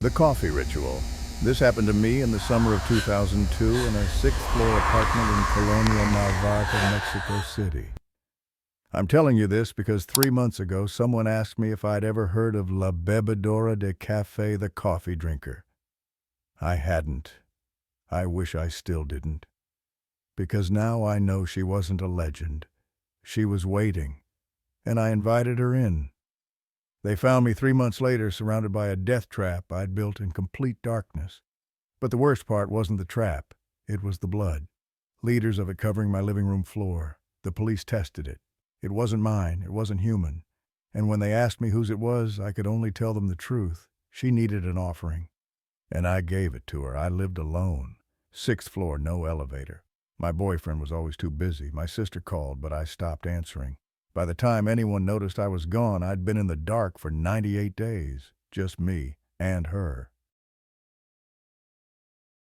The coffee ritual. This happened to me in the summer of 2002 in a sixth-floor apartment in Colonia Narvarte, Mexico City. I'm telling you this because 3 months ago someone asked me if I'd ever heard of La Bebedora de Café, the coffee drinker. I hadn't. I wish I still didn't. Because now I know she wasn't a legend. She was waiting, and I invited her in. They found me 3 months later surrounded by a death trap I'd built in complete darkness. But the worst part wasn't the trap. It was the blood. Liters of it covering my living room floor. The police tested it. It wasn't mine. It wasn't human. And when they asked me whose it was, I could only tell them the truth. She needed an offering. And I gave it to her. I lived alone. 6th floor, no elevator. My boyfriend was always too busy. My sister called, but I stopped answering. By the time anyone noticed I was gone, I'd been in the dark for 98 days. Just me and her.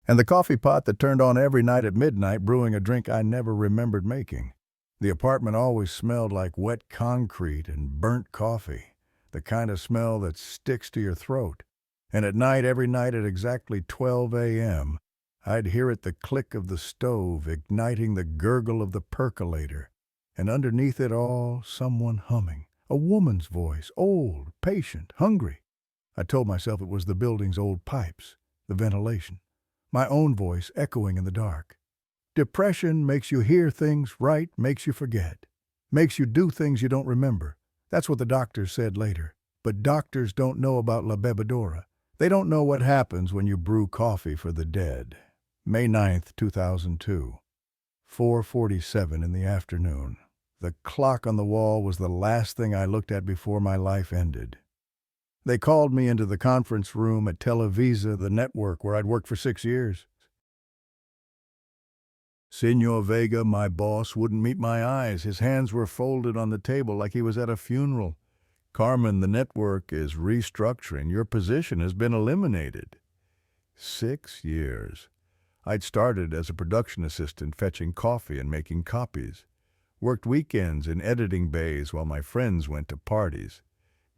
And the coffee pot that turned on every night at midnight brewing a drink I never remembered making. The apartment always smelled like wet concrete and burnt coffee, the kind of smell that sticks to your throat. And at night, every night at exactly 12 a.m., I'd hear the click of the stove igniting the gurgle of the percolator. And underneath it all, someone humming. A woman's voice, old, patient, hungry. I told myself it was the building's old pipes, the ventilation. My own voice echoing in the dark. Depression makes you hear things right, makes you forget. Makes you do things you don't remember. That's what the doctors said later. But doctors don't know about La Bebedora. They don't know what happens when you brew coffee for the dead. May 9th, 2002. 4:47 in the afternoon. The clock on the wall was the last thing I looked at before my life ended. They called me into the conference room at Televisa, the network where I'd worked for 6 years. Senor Vega, my boss, wouldn't meet my eyes. His hands were folded on the table like he was at a funeral. Carmen, the network is restructuring. Your position has been eliminated. 6 years. I'd started as a production assistant fetching coffee and making copies. Worked weekends in editing bays while my friends went to parties.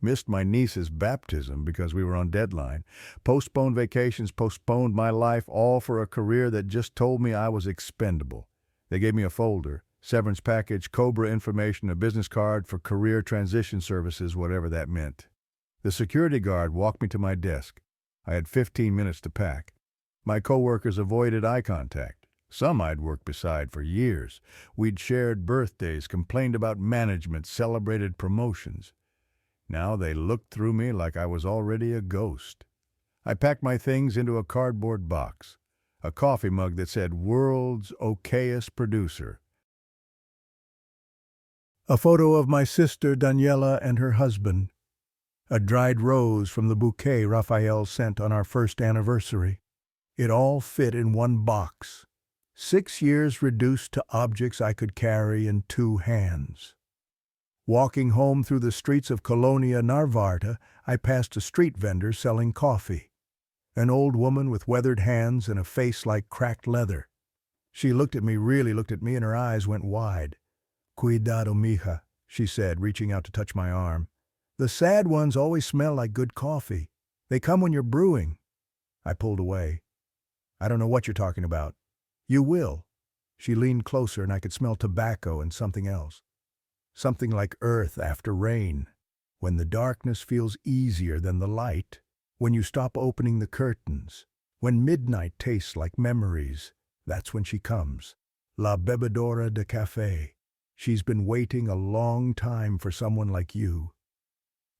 Missed my niece's baptism because we were on deadline. Postponed vacations, postponed my life, all for a career that just told me I was expendable. They gave me a folder, severance package, COBRA information, a business card for career transition services, whatever that meant. The security guard walked me to my desk. I had 15 minutes to pack. My coworkers avoided eye contact. Some I'd worked beside for years. We'd shared birthdays, complained about management, celebrated promotions. Now they looked through me like I was already a ghost. I packed my things into a cardboard box, a coffee mug that said "World's Okayest Producer." A photo of my sister Daniela and her husband. A dried rose from the bouquet Raphael sent on our first anniversary. It all fit in one box. 6 years reduced to objects I could carry in 2 hands. Walking home through the streets of Colonia Narvarte, I passed a street vendor selling coffee. An old woman with weathered hands and a face like cracked leather. She really looked at me, and her eyes went wide. "Cuidado, mija," she said, reaching out to touch my arm. "The sad ones always smell like good coffee. They come when you're brewing." I pulled away. "I don't know what you're talking about." "You will." She leaned closer, and I could smell tobacco and something else. Something like earth after rain. When the darkness feels easier than the light. When you stop opening the curtains. When midnight tastes like memories. That's when she comes. La Bebedora de Café. She's been waiting a long time for someone like you.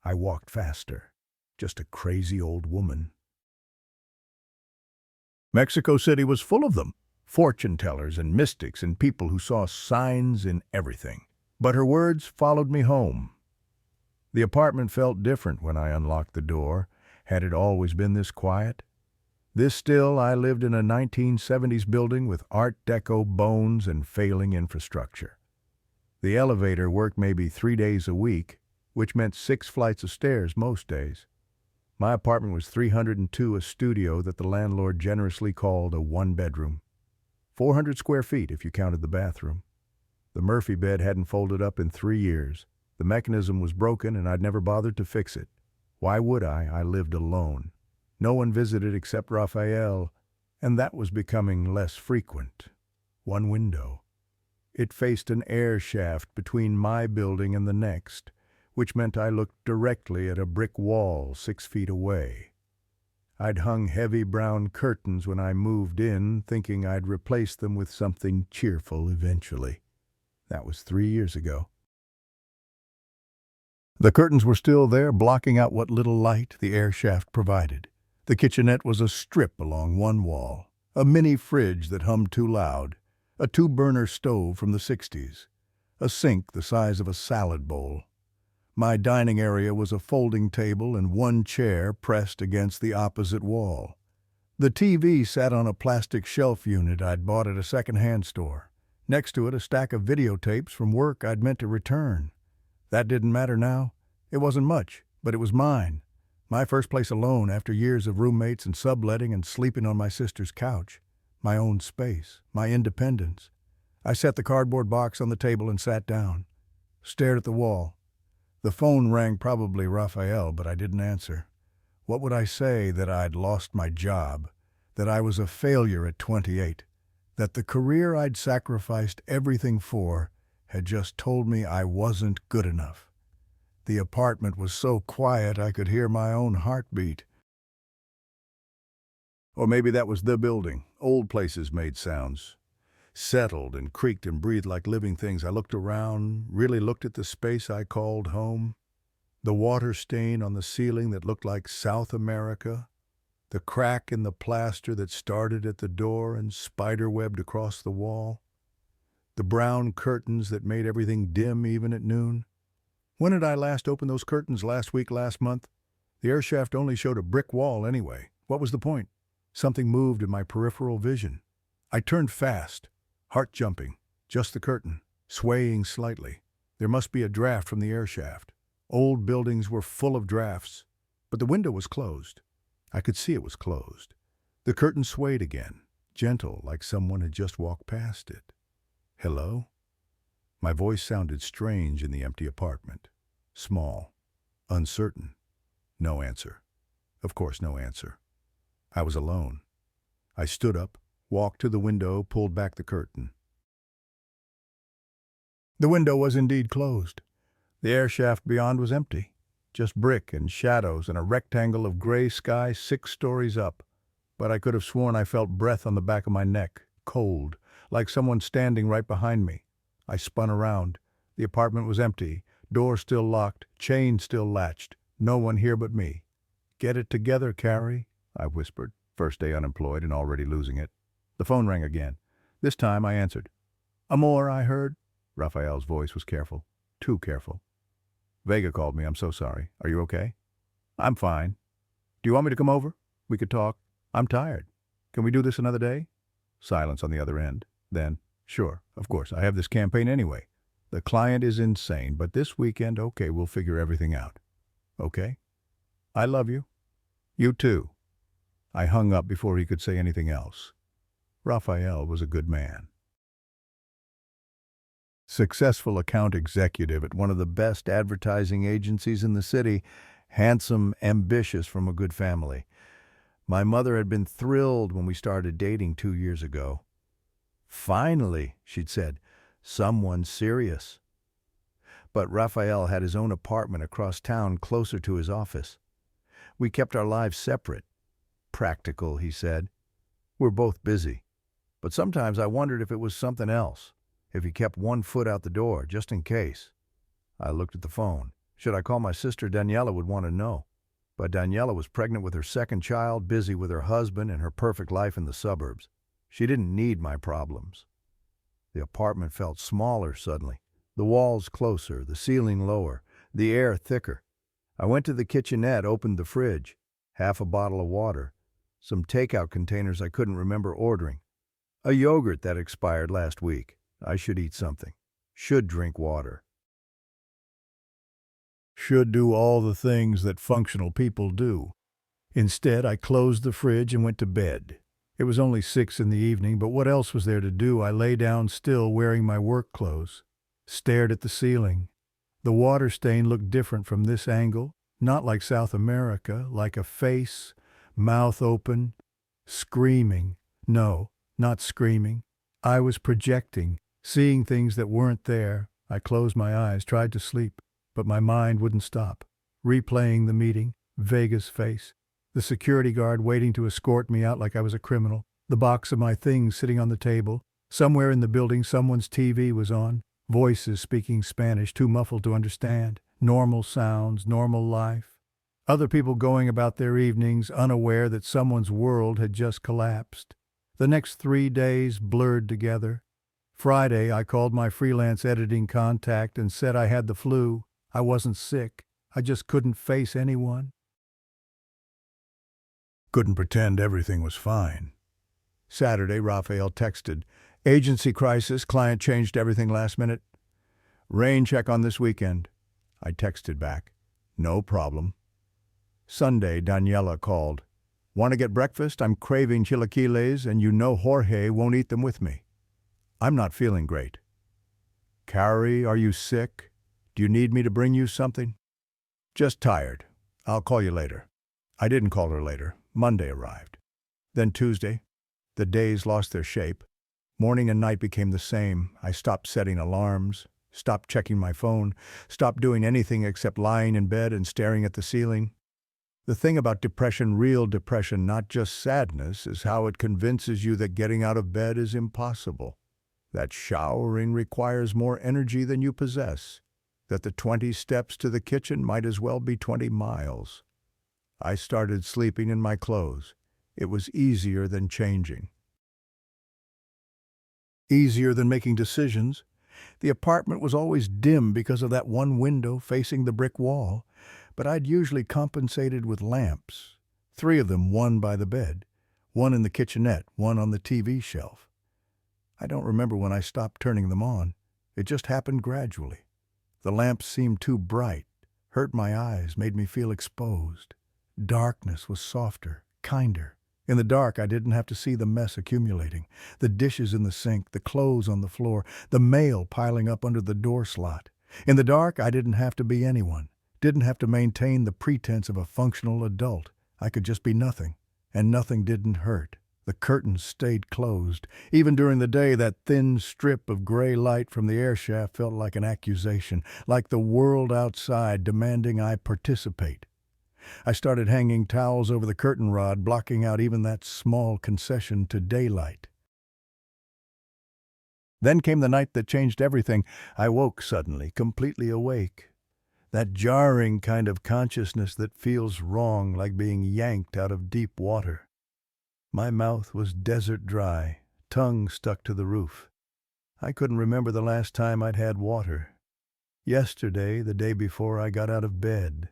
I walked faster. Just a crazy old woman. Mexico City was full of them. Fortune tellers and mystics and people who saw signs in everything. But her words followed me home. The apartment felt different when I unlocked the door. Had it always been this quiet? This still, I lived in a 1970s building with Art Deco bones and failing infrastructure. The elevator worked maybe 3 days a week, which meant 6 flights of stairs most days. My apartment was 302, a studio that the landlord generously called a 1-bedroom. 400 square feet if you counted the bathroom. The Murphy bed hadn't folded up in 3 years. The mechanism was broken and I'd never bothered to fix it. Why would I? I lived alone. No one visited except Raphael, and that was becoming less frequent. One window. It faced an air shaft between my building and the next, which meant I looked directly at a brick wall 6 feet away. I'd hung heavy brown curtains when I moved in, thinking I'd replace them with something cheerful eventually. That was 3 years ago. The curtains were still there, blocking out what little light the air shaft provided. The kitchenette was a strip along one wall, a mini fridge that hummed too loud, a 2-burner stove from the 60s, a sink the size of a salad bowl. My dining area was a folding table and one chair pressed against the opposite wall. The TV sat on a plastic shelf unit I'd bought at a second-hand store. Next to it, a stack of videotapes from work I'd meant to return. That didn't matter now. It wasn't much, but it was mine. My first place alone after years of roommates and subletting and sleeping on my sister's couch. My own space, my independence. I set the cardboard box on the table and sat down. Stared at the wall. The phone rang, probably Raphael, but I didn't answer. What would I say? That I'd lost my job, that I was a failure at 28, that the career I'd sacrificed everything for had just told me I wasn't good enough. The apartment was so quiet I could hear my own heartbeat. Or maybe that was the building. Old places made sounds. Settled and creaked and breathed like living things. I looked around, really looked at the space I called home. The water stain on the ceiling that looked like South America. The crack in the plaster that started at the door and spiderwebbed across the wall. The brown curtains that made everything dim even at noon. When did I last open those curtains? Last week, last month? The air shaft only showed a brick wall anyway. What was the point? Something moved in my peripheral vision. I turned fast, heart jumping, just the curtain, swaying slightly. There must be a draft from the air shaft. Old buildings were full of drafts, but the window was closed. I could see it was closed. The curtain swayed again, gentle, like someone had just walked past it. Hello? My voice sounded strange in the empty apartment. Small, uncertain. No answer. Of course, no answer. I was alone. I stood up, walked to the window, pulled back the curtain. The window was indeed closed. The air shaft beyond was empty. Just brick and shadows and a rectangle of gray sky 6 stories up. But I could have sworn I felt breath on the back of my neck, cold, like someone standing right behind me. I spun around. The apartment was empty, door still locked, chain still latched. No one here but me. "Get it together, Carrie," I whispered, first day unemployed and already losing it. The phone rang again. This time I answered. "Amor," I heard. Raphael's voice was careful. Too careful. "Vega called me. I'm so sorry. Are you okay?" "I'm fine. Do you want me to come over? We could talk. I'm tired. Can we do this another day?" Silence on the other end. Then, "Sure, of course. I have this campaign anyway. The client is insane, but this weekend, okay, we'll figure everything out. Okay? I love you. You too." I hung up before he could say anything else. Raphael was a good man. Successful account executive at one of the best advertising agencies in the city, handsome, ambitious, from a good family. My mother had been thrilled when we started dating 2 years ago. "Finally," she'd said, "someone serious." But Raphael had his own apartment across town closer to his office. We kept our lives separate. Practical, he said. We're both busy. But sometimes I wondered if it was something else, if he kept one foot out the door, just in case. I looked at the phone. Should I call my sister? Daniela would want to know. But Daniela was pregnant with her second child, busy with her husband and her perfect life in the suburbs. She didn't need my problems. The apartment felt smaller suddenly. The walls closer, the ceiling lower, the air thicker. I went to the kitchenette, opened the fridge. Half a bottle of water. Some takeout containers I couldn't remember ordering. A yogurt that expired last week. I should eat something. Should drink water. Should do all the things that functional people do. Instead, I closed the fridge and went to bed. It was only 6 in the evening, but what else was there to do? I lay down still, wearing my work clothes. Stared at the ceiling. The water stain looked different from this angle. Not like South America, like a face, mouth open, screaming. No, not screaming. I was projecting, seeing things that weren't there. I closed my eyes, tried to sleep, but my mind wouldn't stop. Replaying the meeting, Vega's face, the security guard waiting to escort me out like I was a criminal, the box of my things sitting on the table. Somewhere in the building, someone's TV was on, voices speaking Spanish, too muffled to understand, normal sounds, normal life. Other people going about their evenings, unaware that someone's world had just collapsed. The next 3 days blurred together. Friday, I called my freelance editing contact and said I had the flu. I wasn't sick. I just couldn't face anyone. Couldn't pretend everything was fine. Saturday, Raphael texted, "Agency crisis, client changed everything last minute. Rain check on this weekend." I texted back, "No problem." Sunday, Daniela called. "Want to get breakfast? I'm craving chilaquiles and you know Jorge won't eat them with me." "I'm not feeling great." "Carrie, are you sick? Do you need me to bring you something?" "Just tired. I'll call you later." I didn't call her later. Monday arrived. Then Tuesday. The days lost their shape. Morning and night became the same. I stopped setting alarms, stopped checking my phone, stopped doing anything except lying in bed and staring at the ceiling. The thing about depression, real depression, not just sadness, is how it convinces you that getting out of bed is impossible, that showering requires more energy than you possess, that the 20 steps to the kitchen might as well be 20 miles. I started sleeping in my clothes. It was easier than changing. Easier than making decisions. The apartment was always dim because of that one window facing the brick wall, but I'd usually compensated with lamps. 3 of them, one by the bed, one in the kitchenette, one on the TV shelf. I don't remember when I stopped turning them on. It just happened gradually. The lamps seemed too bright, hurt my eyes, made me feel exposed. Darkness was softer, kinder. In the dark, I didn't have to see the mess accumulating, the dishes in the sink, the clothes on the floor, the mail piling up under the door slot. In the dark, I didn't have to be anyone, didn't have to maintain the pretense of a functional adult. I could just be nothing, and nothing didn't hurt. The curtains stayed closed. Even during the day, that thin strip of gray light from the air shaft felt like an accusation, like the world outside demanding I participate. I started hanging towels over the curtain rod, blocking out even that small concession to daylight. Then came the night that changed everything. I woke suddenly, completely awake. That jarring kind of consciousness that feels wrong, like being yanked out of deep water. My mouth was desert dry, tongue stuck to the roof. I couldn't remember the last time I'd had water. Yesterday, the day before I got out of bed.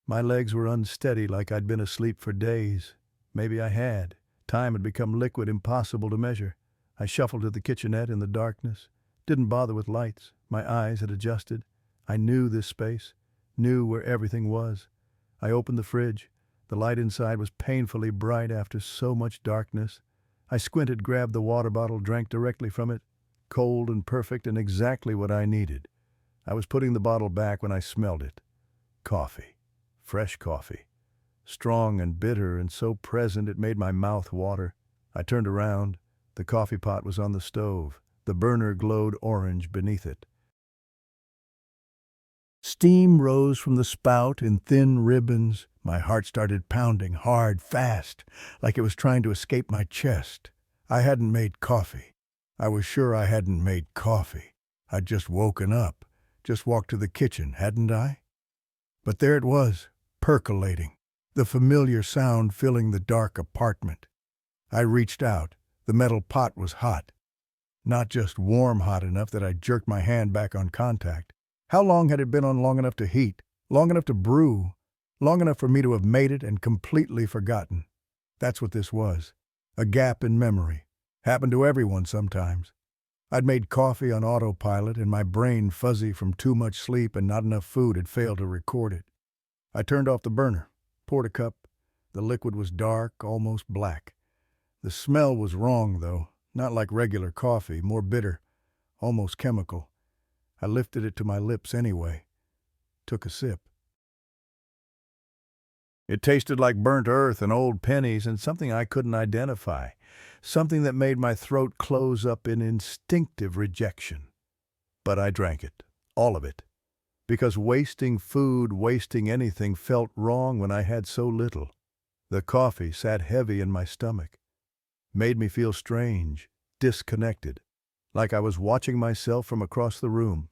My legs were unsteady like I'd been asleep for days. Maybe I had. Time had become liquid, impossible to measure. I shuffled to the kitchenette in the darkness. Didn't bother with lights. My eyes had adjusted. I knew this space, knew where everything was. I opened the fridge. The light inside was painfully bright after so much darkness. I squinted, grabbed the water bottle, drank directly from it. Cold and perfect and exactly what I needed. I was putting the bottle back when I smelled it. Coffee. Fresh coffee. Strong and bitter and so present it made my mouth water. I turned around. The coffee pot was on the stove. The burner glowed orange beneath it. Steam rose from the spout in thin ribbons. My heart started pounding hard, fast, like it was trying to escape my chest. I hadn't made coffee. I was sure I hadn't made coffee. I'd just woken up, just walked to the kitchen, hadn't I? But there it was, percolating, the familiar sound filling the dark apartment. I reached out. The metal pot was hot. Not just warm hot enough that I jerked my hand back on contact. How long had it been on long enough to heat, long enough to brew, long enough for me to have made it and completely forgotten? That's what this was. A gap in memory. Happened to everyone sometimes. I'd made coffee on autopilot and my brain, fuzzy from too much sleep and not enough food, had failed to record it. I turned off the burner, poured a cup. The liquid was dark, almost black. The smell was wrong, though, not like regular coffee, more bitter, almost chemical. I lifted it to my lips anyway, took a sip. It tasted like burnt earth and old pennies and something I couldn't identify, something that made my throat close up in instinctive rejection. But I drank it, all of it, because wasting food, wasting anything felt wrong when I had so little. The coffee sat heavy in my stomach, made me feel strange, disconnected, like I was watching myself from across the room.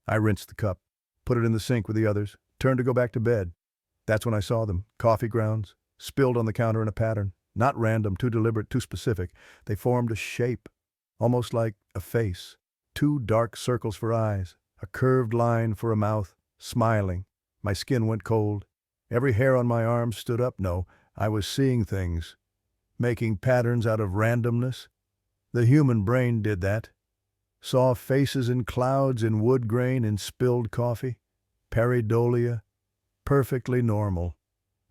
I rinsed the cup, put it in the sink with the others, turned to go back to bed. That's when I saw them, coffee grounds, spilled on the counter in a pattern, not random, too deliberate, too specific. They formed a shape, almost like a face, two dark circles for eyes, a curved line for a mouth, smiling. My skin went cold. Every hair on my arm stood up. No, I was seeing things, making patterns out of randomness. The human brain did that. Saw faces in clouds, in wood grain, in spilled coffee. Pareidolia. Perfectly normal.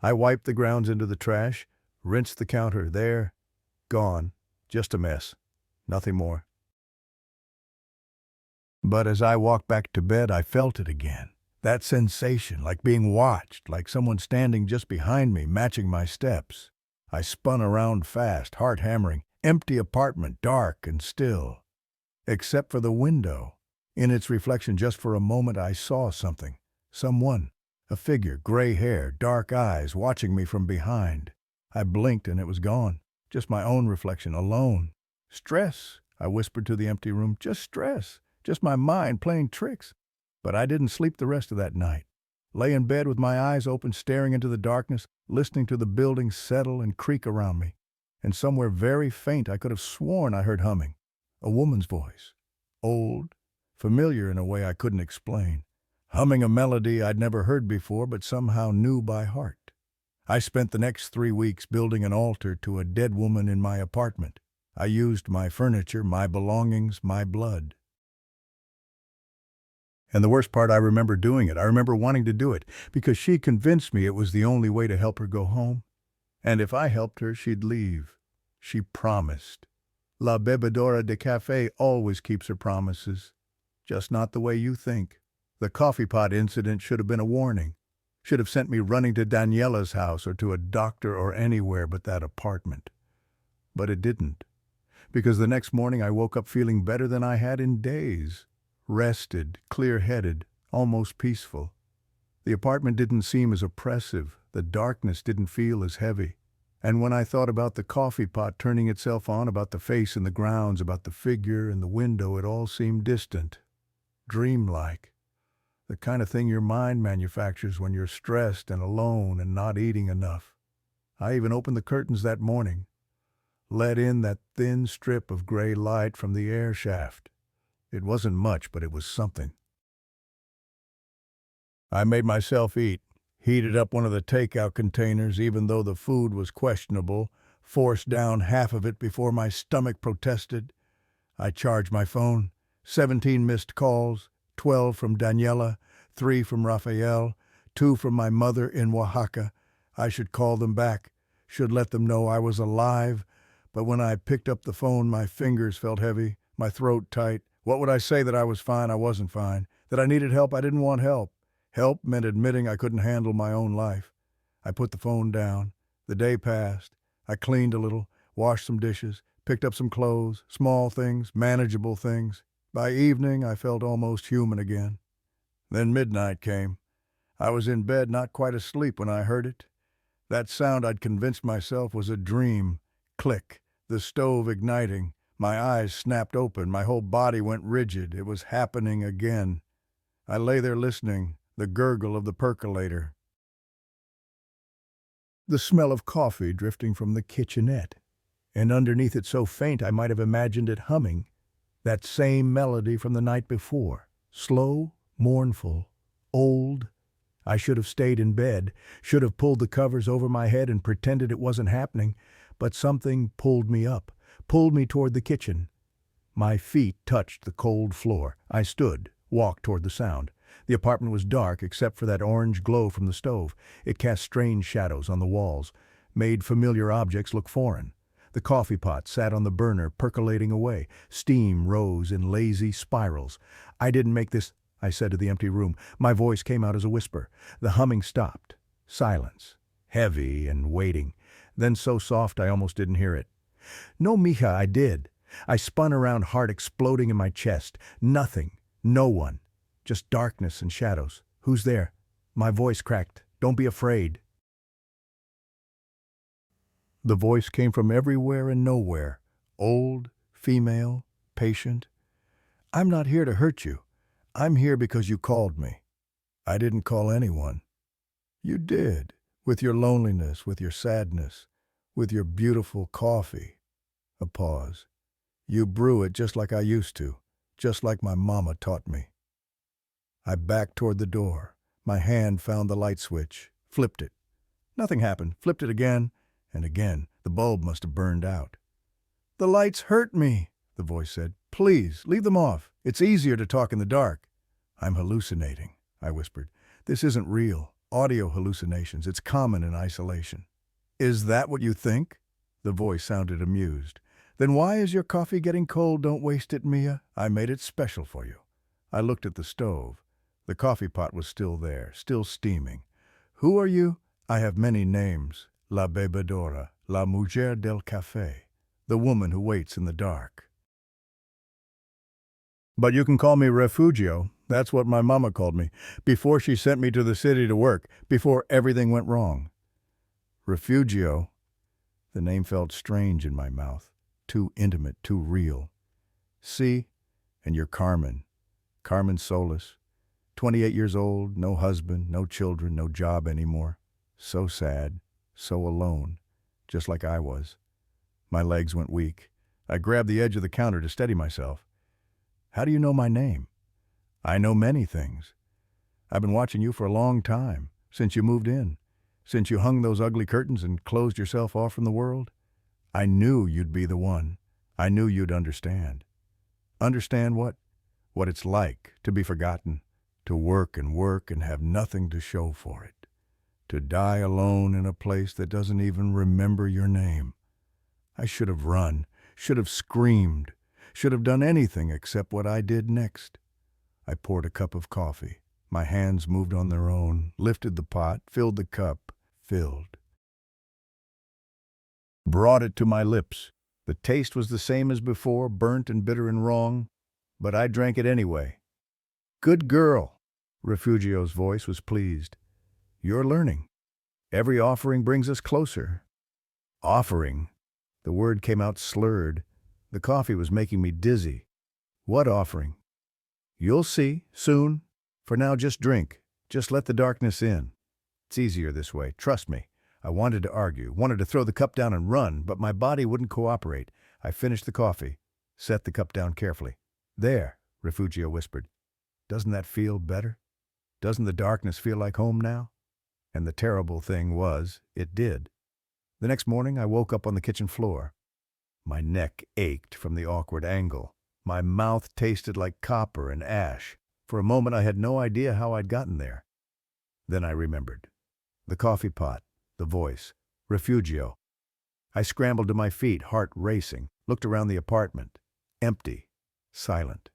I wiped the grounds into the trash, rinsed the counter. There. Gone. Just a mess. Nothing more. But as I walked back to bed, I felt it again. That sensation, like being watched, like someone standing just behind me, matching my steps. I spun around fast, heart hammering. Empty apartment, dark and still. Except for the window. In its reflection, just for a moment, I saw something. Someone. A figure, gray hair, dark eyes, watching me from behind. I blinked and it was gone. Just my own reflection, alone. Stress, I whispered to the empty room. Just stress. Just my mind playing tricks. But I didn't sleep the rest of that night. Lay in bed with my eyes open, staring into the darkness, listening to the buildings settle and creak around me. And somewhere very faint, I could have sworn I heard humming. A woman's voice. Old, familiar in a way I couldn't explain. Humming a melody I'd never heard before, but somehow knew by heart. I spent the next 3 weeks building an altar to a dead woman in my apartment. I used my furniture, my belongings, my blood. And the worst part, I remember doing it. I remember wanting to do it, because she convinced me it was the only way to help her go home. And if I helped her, she'd leave. She promised. La bebedora de café always keeps her promises. Just not the way you think. The coffee pot incident should have been a warning. Should have sent me running to Daniela's house or to a doctor or anywhere but that apartment. But it didn't. Because the next morning I woke up feeling better than I had in days. Rested, clear-headed, almost peaceful. The apartment didn't seem as oppressive. The darkness didn't feel as heavy. And when I thought about the coffee pot turning itself on, about the face in the grounds, about the figure in the window, it all seemed distant, dreamlike. The kind of thing your mind manufactures when you're stressed and alone and not eating enough. I even opened the curtains that morning, let in that thin strip of gray light from the air shaft. It wasn't much, but it was something. I made myself eat, heated up one of the takeout containers even though the food was questionable, forced down half of it before my stomach protested. I charged my phone, 17 missed calls, 12 from Daniela, 3 from Rafael, 2 from my mother in Oaxaca. I should call them back, should let them know I was alive, but when I picked up the phone, my fingers felt heavy, my throat tight. What would I say? That I was fine? I wasn't fine. That I needed help? I didn't want help. Help meant admitting I couldn't handle my own life. I put the phone down. The day passed. I cleaned a little, washed some dishes, picked up some clothes, small things, manageable things. By evening, I felt almost human again. Then midnight came. I was in bed, not quite asleep when I heard it. That sound I'd convinced myself was a dream. Click, the stove igniting. My eyes snapped open, my whole body went rigid. It was happening again. I lay there listening, the gurgle of the percolator. The smell of coffee drifting from the kitchenette. And underneath it so faint I might have imagined it humming. That same melody from the night before. Slow, mournful, old. I should have stayed in bed, should have pulled the covers over my head and pretended it wasn't happening, but something pulled me up, pulled me toward the kitchen. My feet touched the cold floor. I stood, walked toward the sound. The apartment was dark except for that orange glow from the stove. It cast strange shadows on the walls, made familiar objects look foreign. The coffee pot sat on the burner, percolating away. Steam rose in lazy spirals. I didn't make this, I said to the empty room. My voice came out as a whisper. The humming stopped. Silence. heavy and waiting, then so soft I almost didn't hear it. No, mija, I did. I spun around, heart exploding in my chest. Nothing. No one. Just darkness and shadows. Who's there? My voice cracked. Don't be afraid. The voice came from everywhere and nowhere. Old, female, patient. I'm not here to hurt you. I'm here because you called me. I didn't call anyone. You did. With your loneliness, with your sadness, with your beautiful coffee. A pause. You brew it just like I used to, just like my mama taught me. I backed toward the door. My hand found the light switch, flipped it. Nothing happened. Flipped it again and again. The bulb must have burned out. The lights hurt me, the voice said. Please, leave them off. It's easier to talk in the dark. I'm hallucinating, I whispered. This isn't real. Audio hallucinations. It's common in isolation. Is that what you think? The voice sounded amused. Then why is your coffee getting cold? Don't waste it, Mia. I made it special for you. I looked at the stove. The coffee pot was still there, still steaming. Who are you? I have many names. La bebedora, la mujer del café, the woman who waits in the dark. But you can call me Refugio. That's what my mama called me, before she sent me to the city to work, before everything went wrong. Refugio. The name felt strange in my mouth, too intimate, too real. See, and you're Carmen. Carmen Solís. 28 years old, no husband, no children, no job anymore. So sad, so alone, just like I was. My legs went weak. I grabbed the edge of the counter to steady myself. How do you know my name? I know many things. I've been watching you for a long time, since you moved in, since you hung those ugly curtains and closed yourself off from the world. I knew you'd be the one. I knew you'd understand. Understand what? What it's like to be forgotten, to work and have nothing to show for it, to die alone in a place that doesn't even remember your name. I should have run, should have screamed, should have done anything except what I did next. I poured a cup of coffee. My hands moved on their own, lifted the pot, filled the cup, filled. Brought it to my lips. The taste was the same as before, burnt and bitter and wrong, but I drank it anyway. Good girl. Refugio's voice was pleased. You're learning. Every offering brings us closer. Offering? The word came out slurred. The coffee was making me dizzy. What offering? You'll see, soon. For now, just drink. Just let the darkness in. It's easier this way, trust me. I wanted to argue, wanted to throw the cup down and run, but my body wouldn't cooperate. I finished the coffee, set the cup down carefully. There, Refugio whispered. Doesn't that feel better? Doesn't the darkness feel like home now? And the terrible thing was, it did. The next morning, I woke up on the kitchen floor. My neck ached from the awkward angle. My mouth tasted like copper and ash. For a moment, I had no idea how I'd gotten there. Then I remembered. The coffee pot, the voice, Refugio. I scrambled to my feet, heart racing, looked around the apartment. Empty, silent.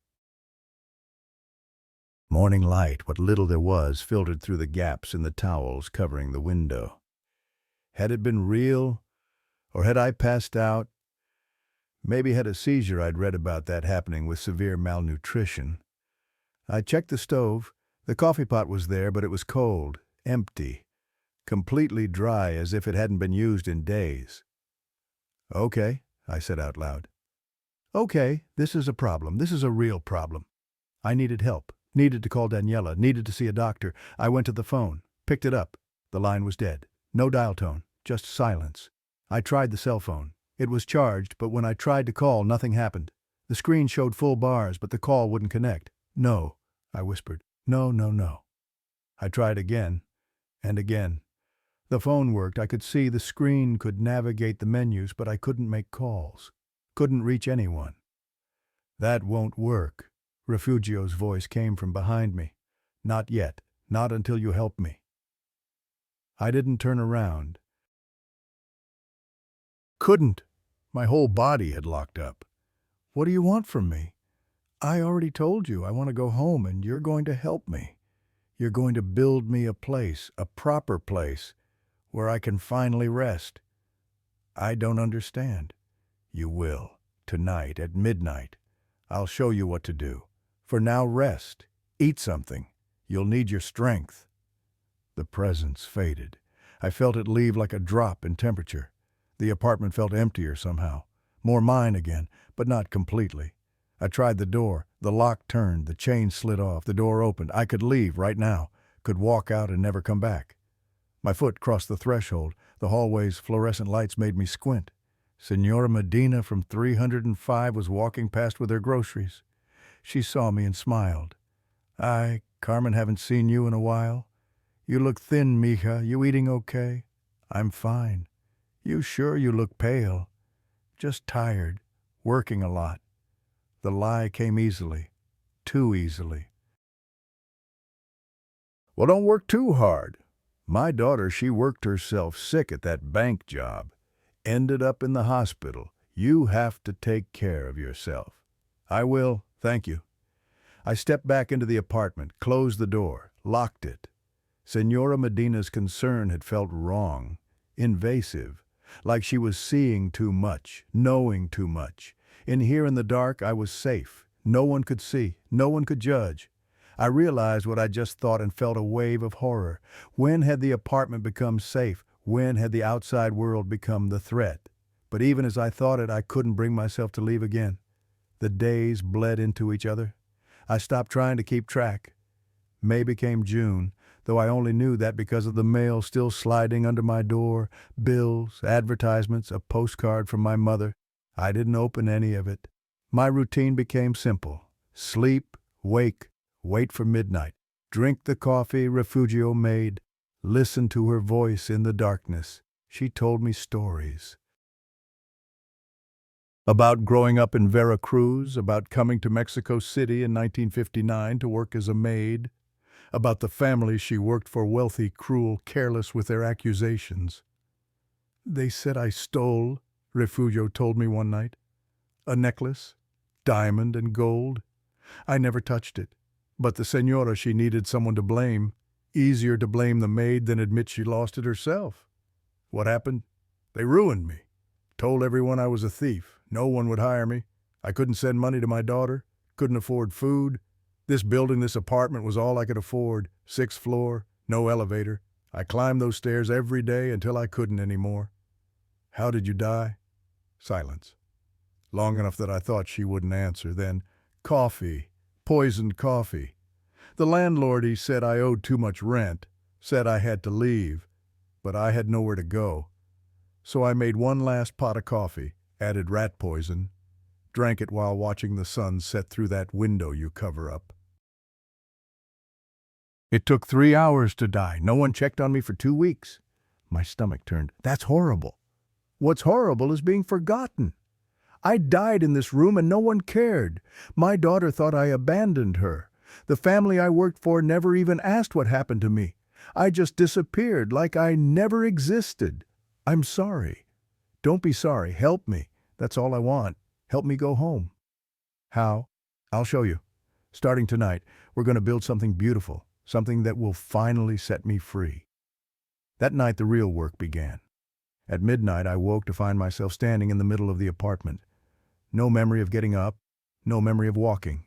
Morning light, what little there was, filtered through the gaps in the towels covering the window. Had it been real, or had I passed out? Maybe had a seizure. I'd read about that happening with severe malnutrition. I checked the stove. The coffee pot was there, but it was cold, empty, completely dry as if it hadn't been used in days. Okay, I said out loud. Okay, this is a problem. This is a real problem. I needed help, needed to call Daniela, needed to see a doctor. I went to the phone, picked it up. The line was dead. No dial tone, just silence. I tried the cell phone. It was charged, but when I tried to call, nothing happened. The screen showed full bars, but the call wouldn't connect. No, I whispered. No, no, no. I tried again, and again. The phone worked. I could see the screen, could navigate the menus, but I couldn't make calls. Couldn't reach anyone. That won't work. Refugio's voice came from behind me. Not yet. Not until you help me. I didn't turn around. Couldn't. My whole body had locked up. What do you want from me? I already told you I want to go home, and you're going to help me. You're going to build me a place, a proper place, where I can finally rest. I don't understand. You will. Tonight at midnight. I'll show you what to do. For now, rest. Eat something. You'll need your strength. The presence faded. I felt it leave like a drop in temperature. The apartment felt emptier somehow. More mine again, but not completely. I tried the door. The lock turned. The chain slid off. The door opened. I could leave right now. Could walk out and never come back. My foot crossed the threshold. The hallway's fluorescent lights made me squint. Senora Medina from 305 was walking past with her groceries. She saw me and smiled. Carmen, haven't seen you in a while. You look thin, mija. You eating okay? I'm fine. You sure you look pale? Just tired, working a lot. The lie came easily, too easily. Well, don't work too hard. My daughter, she worked herself sick at that bank job. Ended up in the hospital. You have to take care of yourself. I will, thank you. I stepped back into the apartment, closed the door, locked it. Senora Medina's concern had felt wrong, invasive, like she was seeing too much, knowing too much. In here in the dark, I was safe. No one could see, no one could judge. I realized what I just thought and felt a wave of horror. When had the apartment become safe? When had the outside world become the threat? But even as I thought it, I couldn't bring myself to leave again. The days bled into each other. I stopped trying to keep track. May became June, though I only knew that because of the mail still sliding under my door, bills, advertisements, a postcard from my mother. I didn't open any of it. My routine became simple. Sleep, wake, wait for midnight. Drink the coffee Refugio made. Listen to her voice in the darkness. She told me stories. About growing up in Veracruz, about coming to Mexico City in 1959 to work as a maid, about the family she worked for, wealthy, cruel, careless with their accusations. They said I stole, Refugio told me one night. A necklace, diamond and gold. I never touched it. But the senora, she needed someone to blame. Easier to blame the maid than admit she lost it herself. What happened? They ruined me. Told everyone I was a thief. No one would hire me. I couldn't send money to my daughter. Couldn't afford food. This building, this apartment was all I could afford. 6th floor, no elevator. I climbed those stairs every day until I couldn't anymore. How did you die? Silence. Long enough that I thought she wouldn't answer. Then, coffee. Poisoned coffee. The landlord, he said I owed too much rent. Said I had to leave. But I had nowhere to go. So I made one last pot of coffee, added rat poison, drank it while watching the sun set through that window you cover up. It took 3 hours to die. No one checked on me for 2 weeks. My stomach turned. That's horrible. What's horrible is being forgotten. I died in this room and no one cared. My daughter thought I abandoned her. The family I worked for never even asked what happened to me. I just disappeared like I never existed. I'm sorry. Don't be sorry. Help me. That's all I want. Help me go home. How? I'll show you. Starting tonight, we're going to build something beautiful, something that will finally set me free. That night, the real work began. At midnight, I woke to find myself standing in the middle of the apartment. No memory of getting up, no memory of walking.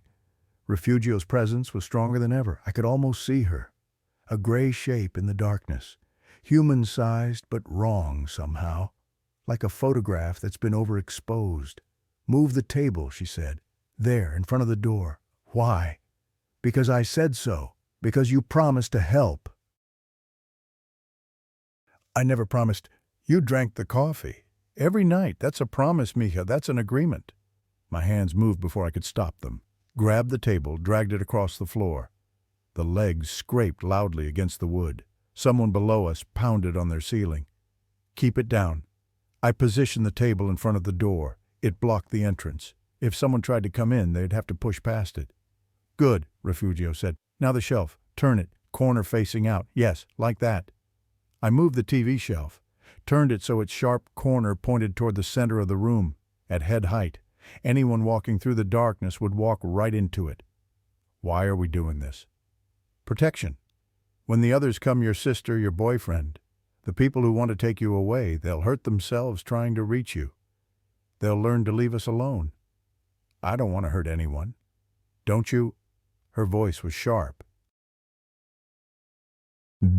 Refugio's presence was stronger than ever. I could almost see her. A gray shape in the darkness, human-sized but wrong somehow, like a photograph that's been overexposed. Move the table, she said. There, in front of the door. Why? Because I said so. Because you promised to help. I never promised. You drank the coffee. Every night. That's a promise, mija. That's an agreement. My hands moved before I could stop them. Grabbed the table, dragged it across the floor. The legs scraped loudly against the wood. Someone below us pounded on their ceiling. Keep it down. I positioned the table in front of the door. It blocked the entrance. If someone tried to come in, they'd have to push past it. Good, Refugio said. Now the shelf. Turn it, corner facing out. Yes, like that. I moved the TV shelf, turned it so its sharp corner pointed toward the center of the room, at head height. Anyone walking through the darkness would walk right into it. Why are we doing this? Protection. When the others come, your sister, your boyfriend. The people who want to take you away, they'll hurt themselves trying to reach you. They'll learn to leave us alone. I don't want to hurt anyone. Don't you?" Her voice was sharp.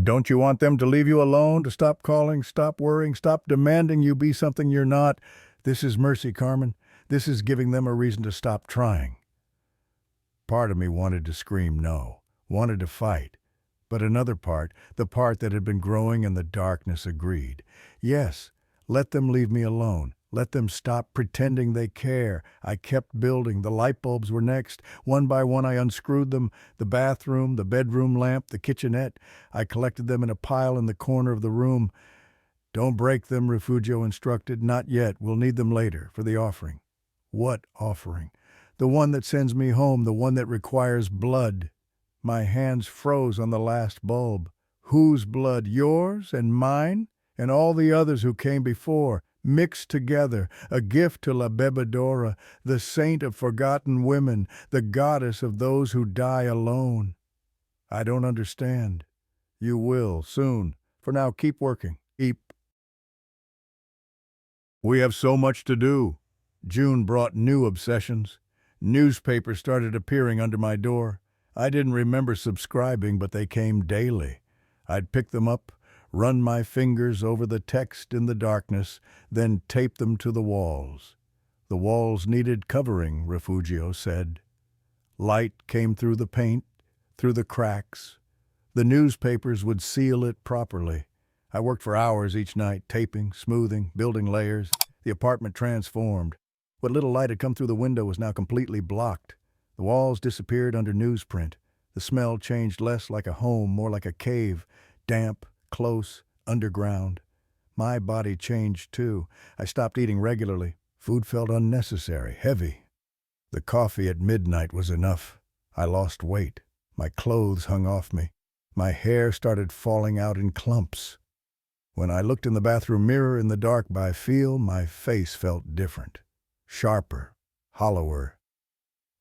"Don't you want them to leave you alone, to stop calling, stop worrying, stop demanding you be something you're not? This is mercy, Carmen. This is giving them a reason to stop trying." Part of me wanted to scream no, wanted to fight. But another part, the part that had been growing in the darkness, agreed. Yes, let them leave me alone. Let them stop pretending they care. I kept building. The light bulbs were next. One by one I unscrewed them. The bathroom, the bedroom lamp, the kitchenette. I collected them in a pile in the corner of the room. "Don't break them," Refugio instructed. "Not yet. We'll need them later, for the offering." "What offering?" "The one that sends me home, the one that requires blood." My hands froze on the last bulb. Whose blood? Yours and mine? And all the others who came before, mixed together, a gift to La Bebedora, the saint of forgotten women, the goddess of those who die alone. I don't understand. You will, soon. For now, keep working. Keep. We have so much to do. June brought new obsessions. Newspapers started appearing under my door. I didn't remember subscribing, but they came daily. I'd pick them up, run my fingers over the text in the darkness, then tape them to the walls. The walls needed covering, Refugio said. Light came through the paint, through the cracks. The newspapers would seal it properly. I worked for hours each night, taping, smoothing, building layers. The apartment transformed. What little light had come through the window was now completely blocked. The walls disappeared under newsprint. The smell changed less like a home, more like a cave, damp, close, underground. My body changed too. I stopped eating regularly. Food felt unnecessary, heavy. The coffee at midnight was enough. I lost weight. My clothes hung off me. My hair started falling out in clumps. When I looked in the bathroom mirror in the dark by feel, my face felt different. Sharper, hollower.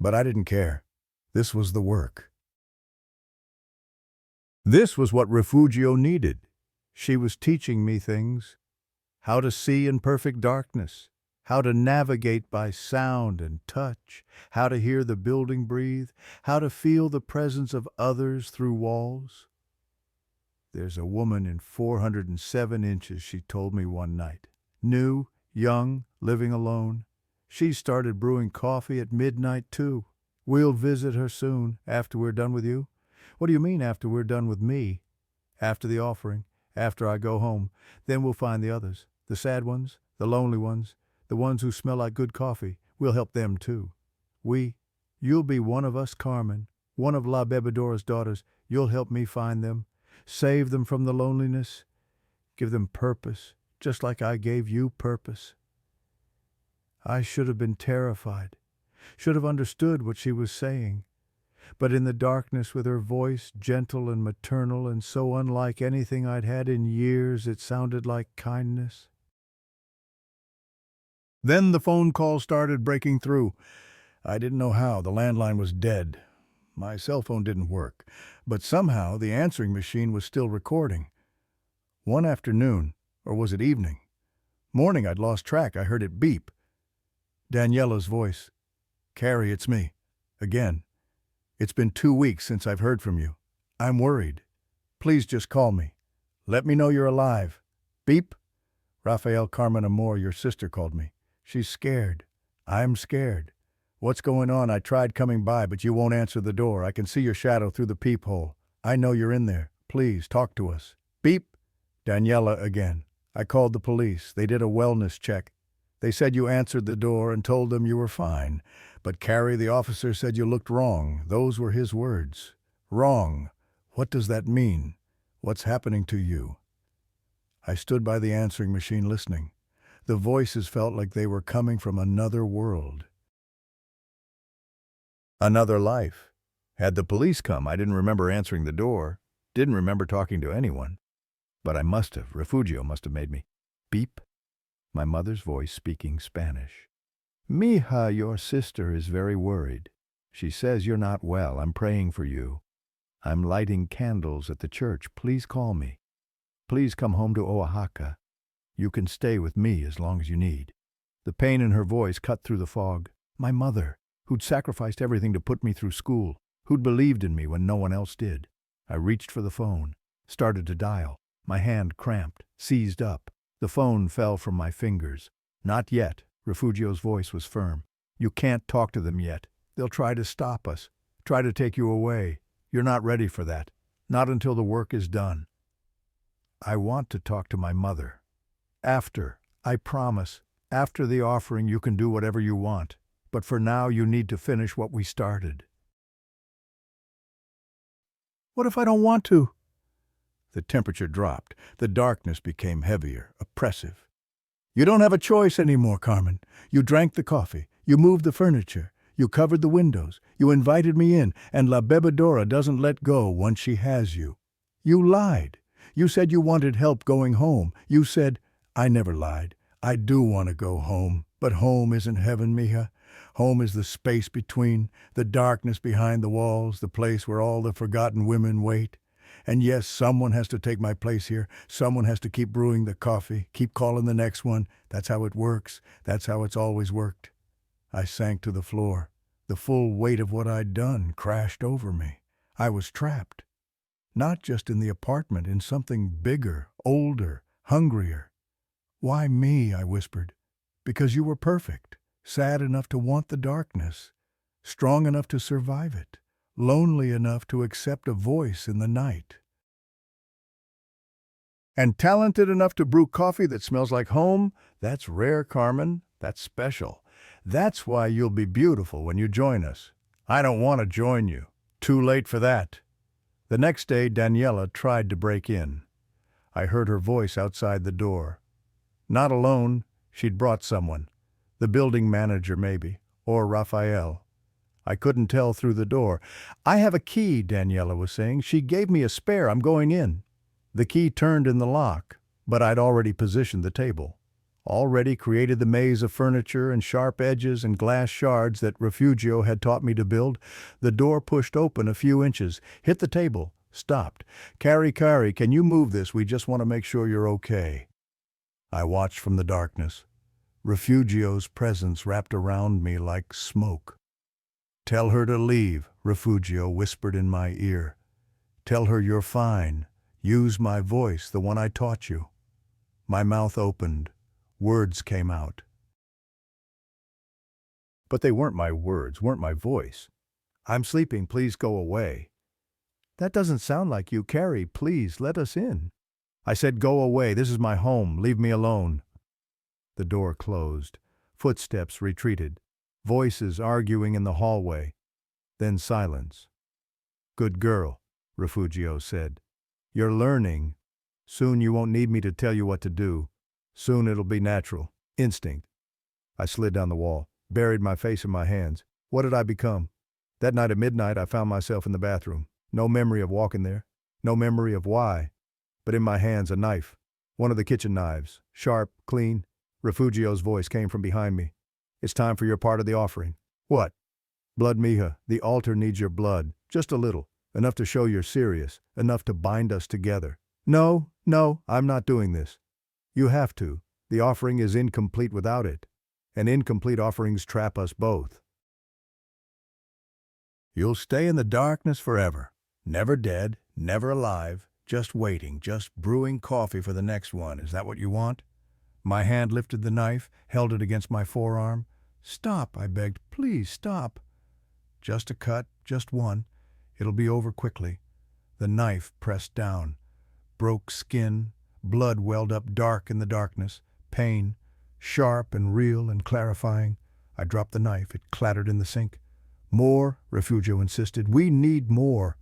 But I didn't care. This was the work. This was what Refugio needed. She was teaching me things. How to see in perfect darkness. How to navigate by sound and touch. How to hear the building breathe. How to feel the presence of others through walls. "There's a woman in 407 inches, she told me one night. New, young, living alone. She started brewing coffee at midnight, too. We'll visit her soon, after we're done with you." "What do you mean, after we're done with me?" "After the offering, after I go home. Then we'll find the others. The sad ones, the lonely ones, the ones who smell like good coffee. We'll help them, too. You'll be one of us, Carmen, one of La Bebedora's daughters. You'll help me find them. Save them from the loneliness. Give them purpose, just like I gave you purpose." I should have been terrified, should have understood what she was saying. But in the darkness, with her voice gentle and maternal and so unlike anything I'd had in years, it sounded like kindness. Then the phone call started breaking through. I didn't know how. The landline was dead. My cell phone didn't work. But somehow the answering machine was still recording. One afternoon, or was it evening? Morning, I'd lost track. I heard it beep. Daniela's voice. "Carrie, it's me. Again. It's been 2 weeks since I've heard from you. I'm worried. Please just call me. Let me know you're alive. Beep. Rafael Carmen Amor, your sister, called me. She's scared. I'm scared. What's going on? I tried coming by, but you won't answer the door. I can see your shadow through the peephole. I know you're in there. Please, talk to us. Beep. Daniela again. I called the police. They did a wellness check. They said you answered the door and told them you were fine. But Carrie, the officer, said you looked wrong. Those were his words. Wrong. What does that mean? What's happening to you?" I stood by the answering machine listening. The voices felt like they were coming from another world. Another life. Had the police come, I didn't remember answering the door. Didn't remember talking to anyone. But I must have. Refugio must have made me. Beep. My mother's voice speaking Spanish. "Mija, your sister is very worried. She says you're not well. I'm praying for you. I'm lighting candles at the church. Please call me." Please come home to Oaxaca. You can stay with me as long as you need." The pain in her voice cut through the fog. My mother, who'd sacrificed everything to put me through school, who'd believed in me when no one else did. I reached for the phone, started to dial. My hand cramped, seized up. The phone fell from my fingers. "Not yet." Refugio's voice was firm. "You can't talk to them yet. They'll try to stop us, try to take you away. You're not ready for that. Not until the work is done." "I want to talk to my mother. After, I promise, after the offering you can do whatever you want. But for now you need to finish what we started." "What if I don't want to?" The temperature dropped. The darkness became heavier, oppressive. "You don't have a choice anymore, Carmen. You drank the coffee. You moved the furniture. You covered the windows. You invited me in, and La Bebedora doesn't let go once she has you. You lied. You said you wanted help going home. You said—" "I never lied. I do want to go home. But home isn't heaven, mija. Home is the space between, the darkness behind the walls, the place where all the forgotten women wait. And yes, someone has to take my place here. Someone has to keep brewing the coffee, keep calling the next one. That's how it works. That's how it's always worked." I sank to the floor. The full weight of what I'd done crashed over me. I was trapped. Not just in the apartment, in something bigger, older, hungrier. "Why me?" I whispered. "Because you were perfect, sad enough to want the darkness, strong enough to survive it, lonely enough to accept a voice in the night. And talented enough to brew coffee that smells like home. That's rare, Carmen. That's special. That's why you'll be beautiful when you join us." "I don't want to join you. Too late for that." The next day, Daniela tried to break in. I heard her voice outside the door. Not alone. She'd brought someone. The building manager, maybe. Or Raphael. I couldn't tell through the door. "I have a key," Daniela was saying. "She gave me a spare. I'm going in." The key turned in the lock, but I'd already positioned the table. Already created the maze of furniture and sharp edges and glass shards that Refugio had taught me to build. The door pushed open a few inches, hit the table, stopped. Carrie, can you move this? We just want to make sure you're okay." I watched from the darkness. Refugio's presence wrapped around me like smoke. "Tell her to leave," Refugio whispered in my ear. "Tell her you're fine. Use my voice, the one I taught you." My mouth opened. Words came out. But they weren't my words, weren't my voice. "I'm sleeping, please go away." "That doesn't sound like you, Carrie. Please, let us in." I said, "Go away. This is my home. Leave me alone." The door closed. Footsteps retreated. Voices arguing in the hallway. Then silence. "Good girl," Refugio said. "You're learning. Soon you won't need me to tell you what to do. Soon it'll be natural. Instinct." I slid down the wall, buried my face in my hands. What had I become? That night at midnight, I found myself in the bathroom. No memory of walking there. No memory of why. But in my hands, a knife. One of the kitchen knives. Sharp, clean. Refugio's voice came from behind me. "It's time for your part of the offering." "What?" "Blood, mija. The altar needs your blood. Just a little. Enough to show you're serious. Enough to bind us together." No, I'm not doing this." "You have to. The offering is incomplete without it. And incomplete offerings trap us both." "You'll stay in the darkness forever. Never dead, never alive, just waiting, just brewing coffee for the next one. Is that what you want?" My hand lifted the knife, held it against my forearm. "Stop," I begged. "Please stop." "Just a cut, just one. It'll be over quickly." The knife pressed down. Broke skin. Blood welled up dark in the darkness. Pain. Sharp and real and clarifying. I dropped the knife. It clattered in the sink. "More," Refugio insisted. "We need more."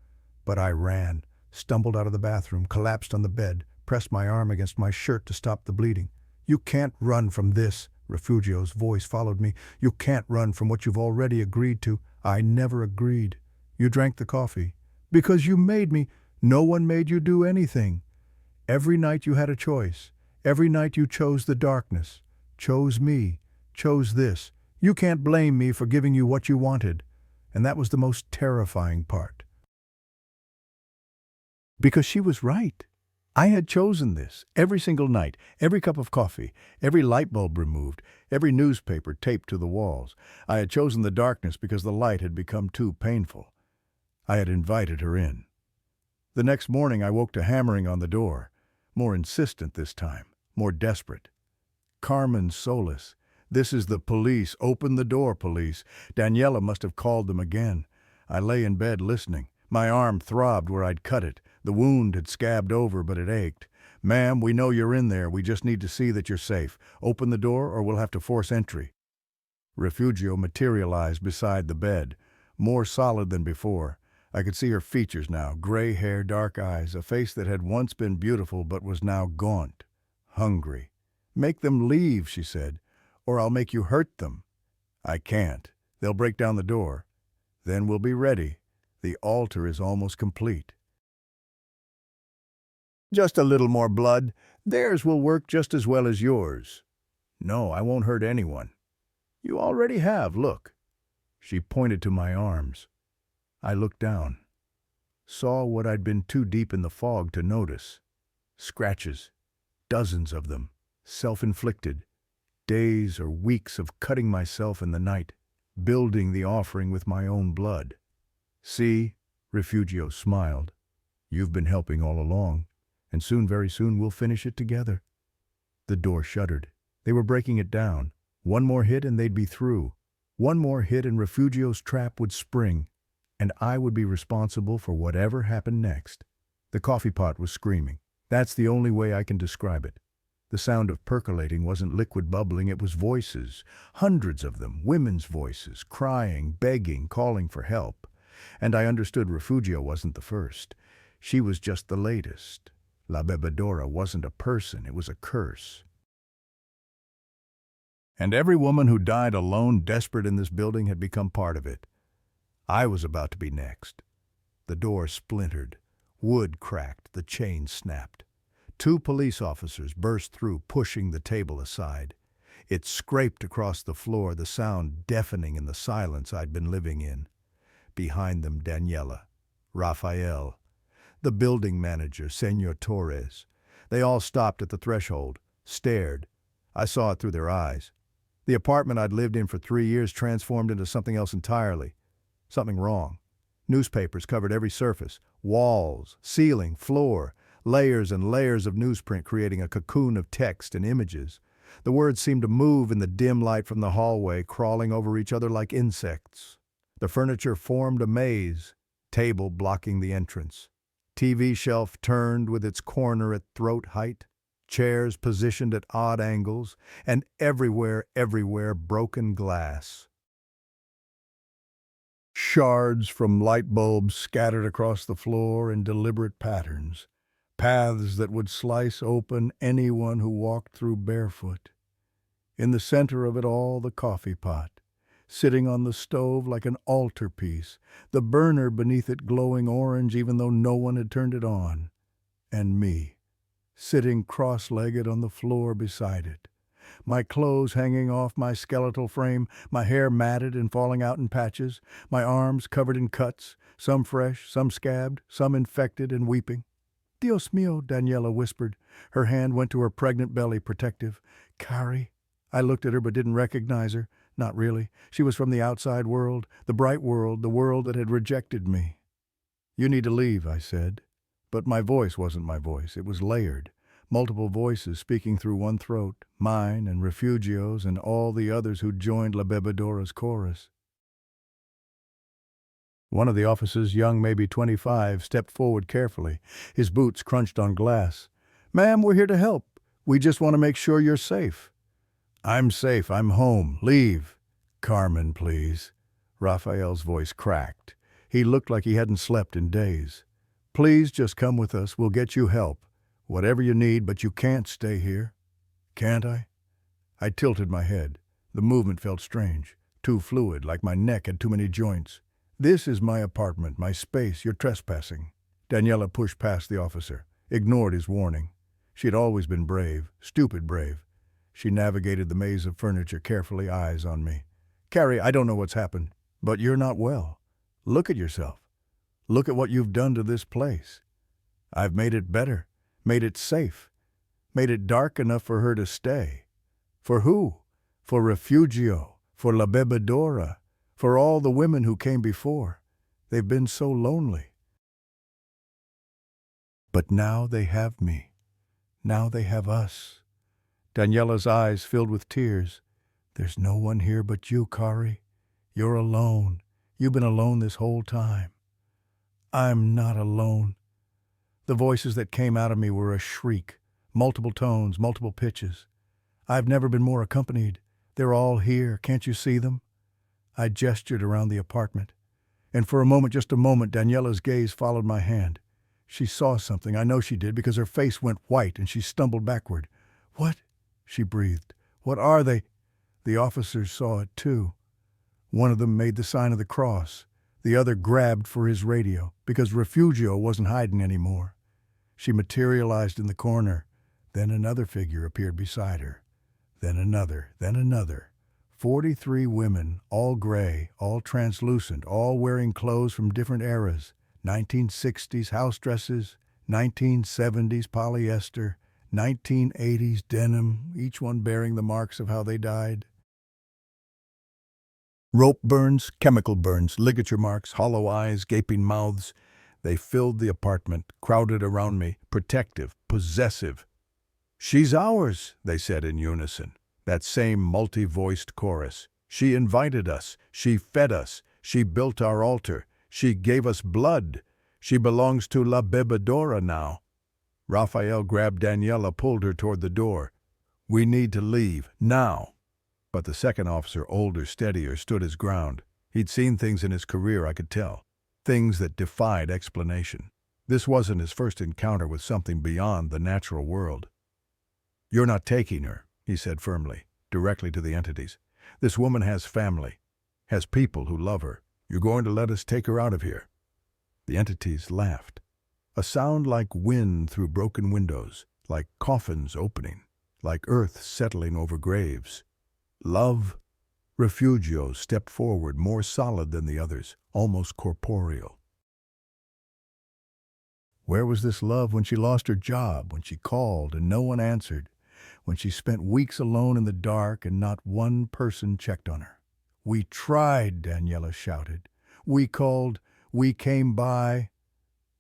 But I ran, stumbled out of the bathroom, collapsed on the bed, pressed my arm against my shirt to stop the bleeding. "You can't run from this." Refugio's voice followed me. "You can't run from what you've already agreed to." "I never agreed." "You drank the coffee." "Because you made me." "No one made you do anything. Every night you had a choice. Every night you chose the darkness. Chose me. Chose this. You can't blame me for giving you what you wanted." And that was the most terrifying part. Because she was right. I had chosen this every single night, every cup of coffee, every light bulb removed, every newspaper taped to the walls. I had chosen the darkness because the light had become too painful. I had invited her in. The next morning I woke to hammering on the door, more insistent this time, more desperate. Carmen Solís, this is the police. Open the door, police. Daniela must have called them again. I lay in bed listening. My arm throbbed where I'd cut it. The wound had scabbed over, but it ached. Ma'am, we know you're in there. We just need to see that you're safe. Open the door or we'll have to force entry. Refugio materialized beside the bed, more solid than before. I could see her features now, gray hair, dark eyes, a face that had once been beautiful but was now gaunt, hungry. Make them leave, she said, or I'll make you hurt them. I can't. They'll break down the door. Then we'll be ready. The altar is almost complete. Just a little more blood. Theirs will work just as well as yours. No, I won't hurt anyone. You already have, look. She pointed to my arms. I looked down, saw what I'd been too deep in the fog to notice. Scratches, dozens of them, self-inflicted. Days or weeks of cutting myself in the night, building the offering with my own blood. See, Refugio smiled. You've been helping all along, and very soon we'll finish it together. The door shuddered. They were breaking it down. One more hit and they'd be through. One more hit and Refugio's trap would spring, and I would be responsible for whatever happened next. The coffee pot was screaming. That's the only way I can describe it. The sound of percolating wasn't liquid bubbling, it was voices, hundreds of them, women's voices, crying, begging, calling for help. And I understood Refugio wasn't the first. She was just the latest. La Bebedora wasn't a person, it was a curse. And every woman who died alone, desperate in this building, had become part of it. I was about to be next. The door splintered. Wood cracked, the chain snapped. 2 police officers burst through, pushing the table aside. It scraped across the floor, the sound deafening in the silence I'd been living in. Behind them, Daniela, Rafael, the building manager, Senor Torres. They all stopped at the threshold, stared. I saw it through their eyes. The apartment I'd lived in for 3 years transformed into something else entirely. Something wrong. Newspapers covered every surface, walls, ceiling, floor. Layers and layers of newsprint creating a cocoon of text and images. The words seemed to move in the dim light from the hallway, crawling over each other like insects. The furniture formed a maze, table blocking the entrance. TV shelf turned with its corner at throat height, chairs positioned at odd angles, and everywhere, broken glass. Shards from light bulbs scattered across the floor in deliberate patterns. Paths that would slice open anyone who walked through barefoot. In the center of it all, the coffee pot, sitting on the stove like an altarpiece, the burner beneath it glowing orange even though no one had turned it on. And me, sitting cross-legged on the floor beside it. My clothes hanging off my skeletal frame, my hair matted and falling out in patches, my arms covered in cuts, some fresh, some scabbed, some infected and weeping. Dios mío, Daniela whispered. Her hand went to her pregnant belly, protective. Carrie. I looked at her but didn't recognize her. Not really. She was from the outside world, the bright world, the world that had rejected me. You need to leave, I said. But my voice wasn't my voice. It was layered. Multiple voices speaking through one throat, mine and Refugio's and all the others who joined La Bebedora's chorus. One of the officers, young maybe 25, stepped forward carefully. His boots crunched on glass. Ma'am, we're here to help. We just want to make sure you're safe. I'm safe. I'm home. Leave. Carmen, please. Raphael's voice cracked. He looked like he hadn't slept in days. Please just come with us. We'll get you help. Whatever you need, but you can't stay here. Can't I? I tilted my head. The movement felt strange. Too fluid, like my neck had too many joints. This is my apartment, my space. You're trespassing. Daniela pushed past the officer, ignored his warning. She had always been brave, stupid brave. She navigated the maze of furniture carefully, eyes on me. Carrie, I don't know what's happened, but you're not well. Look at yourself. Look at what you've done to this place. I've made it better. made it safe, made it dark enough for her to stay. For who? For Refugio, for La Bebedora, for all the women who came before. They've been so lonely. But now they have me. Now they have us. Daniela's eyes filled with tears. There's no one here but you, Kari. You're alone. You've been alone this whole time. I'm not alone. The voices that came out of me were a shriek, multiple tones, multiple pitches. I've never been more accompanied. They're all here. Can't you see them? I gestured around the apartment. And for a moment, just a moment, Daniela's gaze followed my hand. She saw something. I know she did, because her face went white and she stumbled backward. What? She breathed. What are they? The officers saw it too. One of them made the sign of the cross. The other grabbed for his radio, because Refugio wasn't hiding anymore. She materialized in the corner. Then another figure appeared beside her. Then another, then another. 43 women, all gray, all translucent, all wearing clothes from different eras. 1960s house dresses, 1970s polyester, 1980s denim, each one bearing the marks of how they died. Rope burns, chemical burns, ligature marks, hollow eyes, gaping mouths. They filled the apartment, crowded around me, protective, possessive. "She's ours," they said in unison. That same multi-voiced chorus. She invited us. She fed us. She built our altar. She gave us blood. She belongs to La Bebedora now. Raphael grabbed Daniela, pulled her toward the door. "We need to leave, now." But the second officer, older, steadier, stood his ground. He'd seen things in his career, I could tell. Things that defied explanation. This wasn't his first encounter with something beyond the natural world. "You're not taking her," he said firmly, directly to the entities. "This woman has family, has people who love her. You're going to let us take her out of here." The entities laughed. A sound like wind through broken windows, like coffins opening, like earth settling over graves. Love? Refugio stepped forward, more solid than the others, almost corporeal. Where was this love when she lost her job, when she called and no one answered, when she spent weeks alone in the dark and not one person checked on her? "We tried," Daniela shouted. "We called. We came by."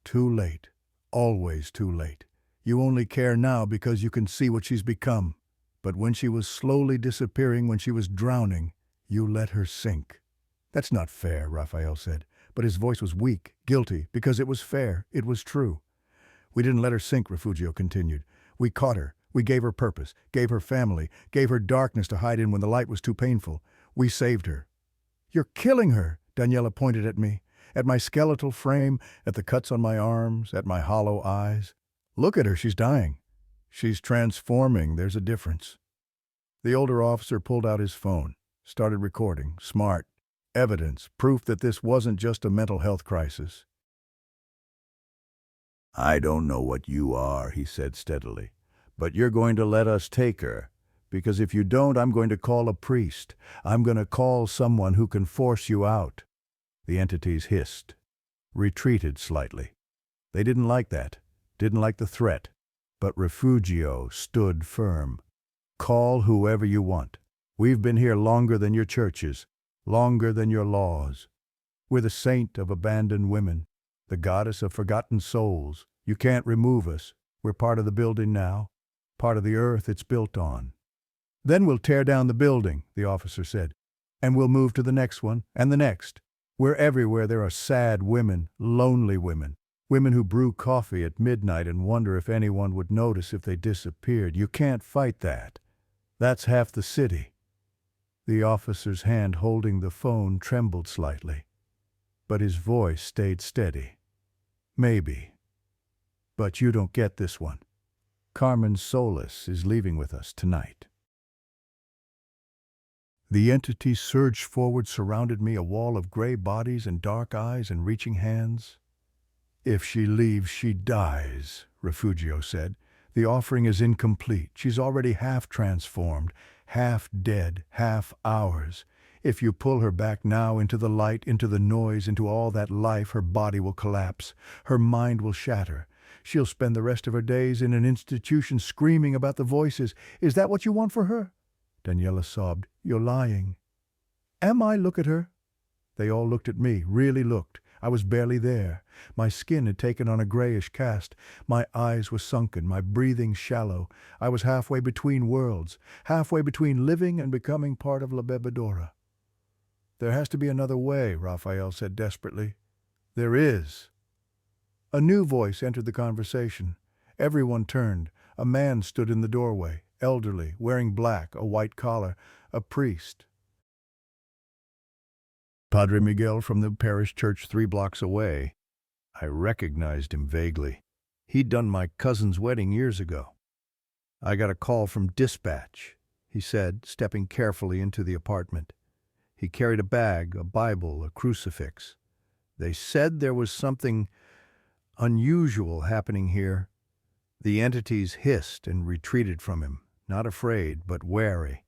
Too late. Always too late. You only care now because you can see what she's become. But when she was slowly disappearing, when she was drowning, you let her sink. "That's not fair," Raphael said, but his voice was weak, guilty, because it was fair, it was true. "We didn't let her sink," Refugio continued. "We caught her. We gave her purpose, gave her family, gave her darkness to hide in when the light was too painful. We saved her." "You're killing her," Daniela pointed at me, at my skeletal frame, at the cuts on my arms, at my hollow eyes. "Look at her, she's dying. She's transforming, there's a difference." The older officer pulled out his phone, started recording, smart. Evidence, proof that this wasn't just a mental health crisis. "I don't know what you are," he said steadily, "but you're going to let us take her. Because if you don't, I'm going to call a priest. I'm going to call someone who can force you out." The entities hissed, retreated slightly. They didn't like that, didn't like the threat. But Refugio stood firm. "Call whoever you want. We've been here longer than your churches, longer than your laws. We're the saint of abandoned women, the goddess of forgotten souls. You can't remove us. We're part of the building now, part of the earth it's built on." "Then we'll tear down the building," the officer said, "and we'll move to the next one, and the next. We're everywhere there are sad women, lonely women. Women who brew coffee at midnight and wonder if anyone would notice if they disappeared. You can't fight that. That's half the city." The officer's hand holding the phone trembled slightly, but his voice stayed steady. "Maybe. But you don't get this one. Carmen Solís is leaving with us tonight." The entity surged forward, surrounded me, a wall of gray bodies and dark eyes and reaching hands. "If she leaves, she dies," Refugio said. "The offering is incomplete. She's already half transformed, half dead, half ours. If you pull her back now into the light, into the noise, into all that life, her body will collapse. Her mind will shatter. She'll spend the rest of her days in an institution screaming about the voices. Is that what you want for her?" Daniela sobbed. "You're lying." "Am I? Look at her." They all looked at me, really looked. I was barely there. My skin had taken on a grayish cast. My eyes were sunken, my breathing shallow. I was halfway between worlds, halfway between living and becoming part of La Bebedora. "There has to be another way," Raphael said desperately. "There is." A new voice entered the conversation. Everyone turned. A man stood in the doorway, elderly, wearing black, a white collar, a priest. Padre Miguel from the parish church 3 blocks away. I recognized him vaguely. He'd done my cousin's wedding years ago. "I got a call from dispatch," he said, stepping carefully into the apartment. He carried a bag, a Bible, a crucifix. "They said there was something unusual happening here." The entities hissed and retreated from him, not afraid, but wary.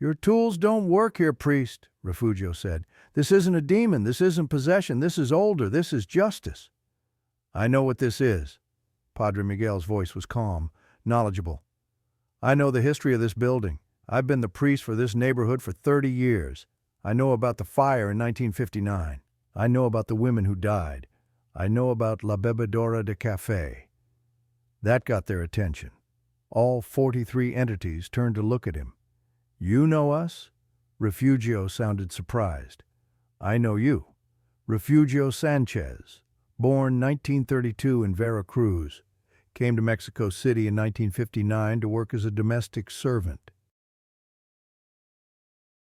"Your tools don't work here, priest," Refugio said. "This isn't a demon, this isn't possession, this is older, this is justice." "I know what this is." Padre Miguel's voice was calm, knowledgeable. "I know the history of this building. I've been the priest for this neighborhood for 30 years. I know about the fire in 1959. I know about the women who died. I know about La Bebedora de Café." That got their attention. All 43 entities turned to look at him. "You know us?" Refugio sounded surprised. "I know you. Refugio Sanchez, born 1932 in Veracruz, came to Mexico City in 1959 to work as a domestic servant.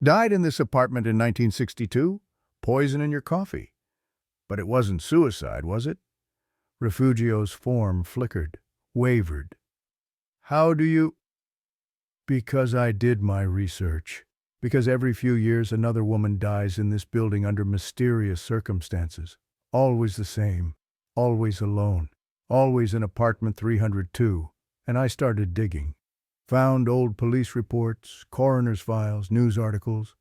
Died in this apartment in 1962? Poison in your coffee. But it wasn't suicide, was it?" Refugio's form flickered, wavered. "How do you—" "Because I did my research. Because every few years another woman dies in this building under mysterious circumstances. Always the same. Always alone. Always in apartment 302. And I started digging. Found old police reports, coroner's files, news articles."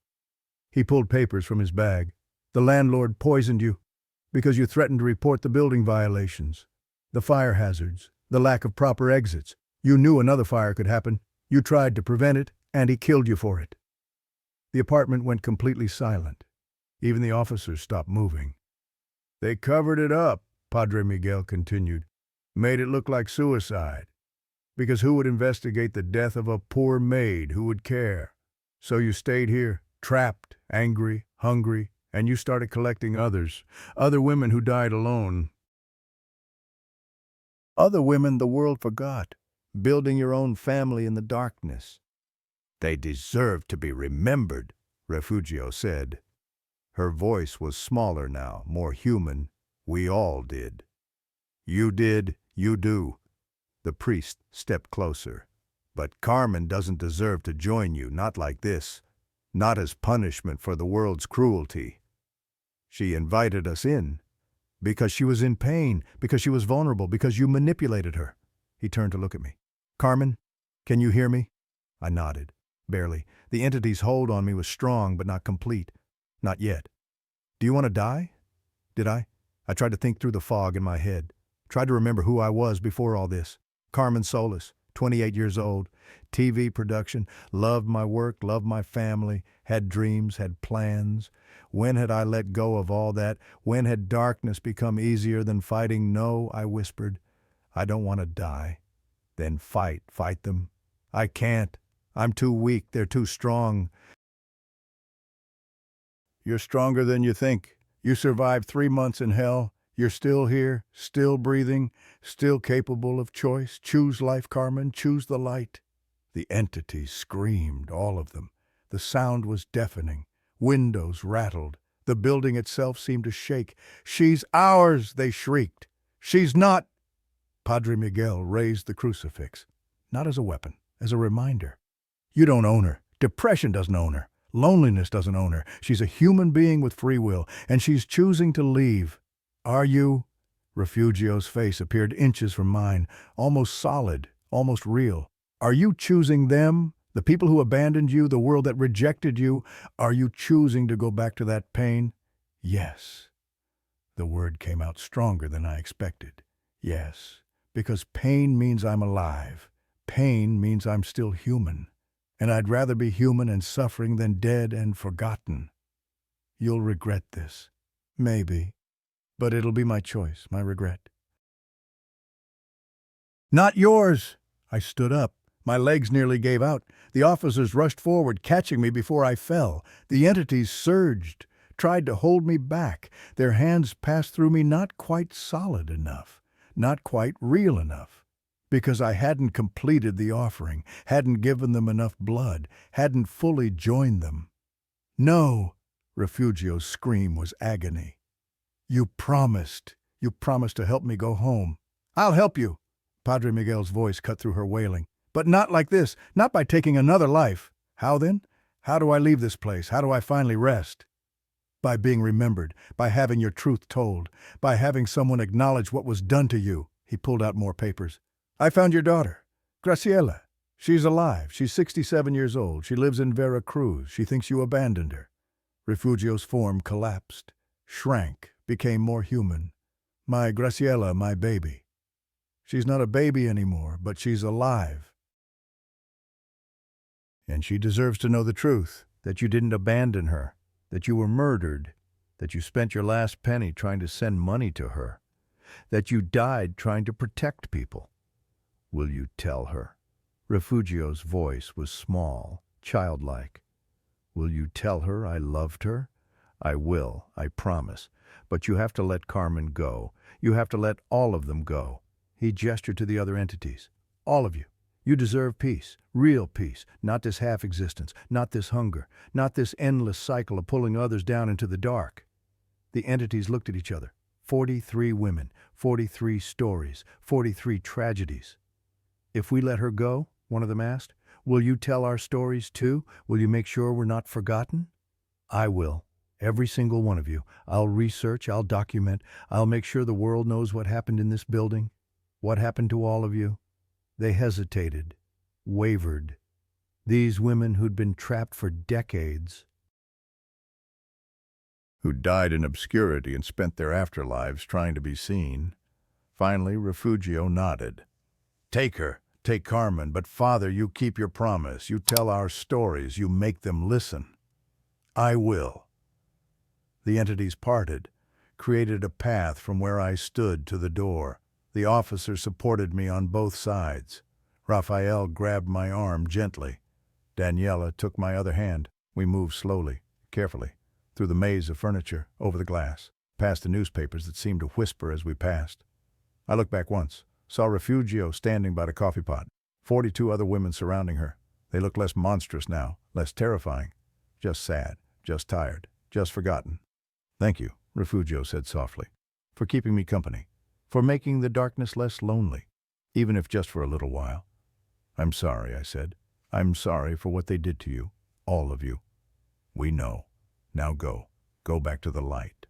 He pulled papers from his bag. "The landlord poisoned you because you threatened to report the building violations, the fire hazards, the lack of proper exits. You knew another fire could happen. You tried to prevent it, and he killed you for it." The apartment went completely silent. Even the officers stopped moving. "They covered it up," Padre Miguel continued. "Made it look like suicide. Because who would investigate the death of a poor maid? Who would care? So you stayed here, trapped, angry, hungry, and you started collecting others. Other women who died alone. Other women the world forgot. Building your own family in the darkness." "They deserve to be remembered," Refugio said. Her voice was smaller now, more human. "We all did." "You did, you do." The priest stepped closer. "But Carmen doesn't deserve to join you, not like this. Not as punishment for the world's cruelty. She invited us in. Because she was in pain, because she was vulnerable, because you manipulated her." He turned to look at me. "Carmen, can you hear me?" I nodded. Barely. The entity's hold on me was strong, but not complete. "Not yet." "Do you want to die?" Did I? I tried to think through the fog in my head. Tried to remember who I was before all this. Carmen Solís, 28 years old, TV production, loved my work, loved my family, had dreams, had plans. When had I let go of all that? When had darkness become easier than fighting? "No," I whispered. "I don't want to die." "Then fight them." "I can't. I'm too weak, they're too strong." "You're stronger than you think. You survived 3 months in hell. You're still here, still breathing, still capable of choice. Choose life, Carmen, choose the light." The entities screamed, all of them. The sound was deafening. Windows rattled. The building itself seemed to shake. "She's ours," they shrieked. "She's not—" Padre Miguel raised the crucifix. Not as a weapon, as a reminder. "You don't own her. Depression doesn't own her. Loneliness doesn't own her. She's a human being with free will, and she's choosing to leave. Are you?" Refugio's face appeared inches from mine, almost solid, almost real. "Are you choosing them? The people who abandoned you, the world that rejected you? Are you choosing to go back to that pain?" "Yes." The word came out stronger than I expected. "Yes, because pain means I'm alive. Pain means I'm still human. And I'd rather be human and suffering than dead and forgotten. You'll regret this. Maybe. But it'll be my choice, my regret. Not yours! I stood up. My legs nearly gave out. The officers rushed forward, catching me before I fell. The entities surged, tried to hold me back. Their hands passed through me not quite solid enough, not quite real enough. Because I hadn't completed the offering, hadn't given them enough blood, hadn't fully joined them. No! Refugio's scream was agony. You promised to help me go home. I'll help you! Padre Miguel's voice cut through her wailing. But not like this, not by taking another life. How then? How do I leave this place? How do I finally rest? By being remembered, by having your truth told, by having someone acknowledge what was done to you. He pulled out more papers. I found your daughter, Graciela. She's alive. She's 67 years old. She lives in Veracruz. She thinks you abandoned her. Refugio's form collapsed, shrank, became more human. My Graciela, my baby. She's not a baby anymore, but she's alive. And she deserves to know the truth, that you didn't abandon her, that you were murdered, that you spent your last penny trying to send money to her, that you died trying to protect people. Will you tell her? Refugio's voice was small, childlike. Will you tell her I loved her? I will, I promise. But you have to let Carmen go. You have to let all of them go. He gestured to the other entities. All of you. You deserve peace, real peace, not this half-existence, not this hunger, not this endless cycle of pulling others down into the dark. The entities looked at each other. 43 women, 43 stories, 43 tragedies. If we let her go, one of them asked, will you tell our stories too? Will you make sure we're not forgotten? I will. Every single one of you. I'll research, I'll document, I'll make sure the world knows what happened in this building, what happened to all of you. They hesitated, wavered. These women who'd been trapped for decades, who died in obscurity and spent their afterlives trying to be seen. Finally, Refugio nodded. Take her, take Carmen, but Father, you keep your promise. You tell our stories, you make them listen. I will. The entities parted, created a path from where I stood to the door. The officer supported me on both sides. Raphael grabbed my arm gently. Daniela took my other hand. We moved slowly, carefully, through the maze of furniture, over the glass, past the newspapers that seemed to whisper as we passed. I looked back once, saw Refugio standing by the coffee pot, 42 other women surrounding her. They looked less monstrous now, less terrifying, just sad, just tired, just forgotten. Thank you, Refugio said softly, for keeping me company, for making the darkness less lonely, even if just for a little while. I'm sorry, I said. I'm sorry for what they did to you, all of you. We know. Now go. Go back to the light.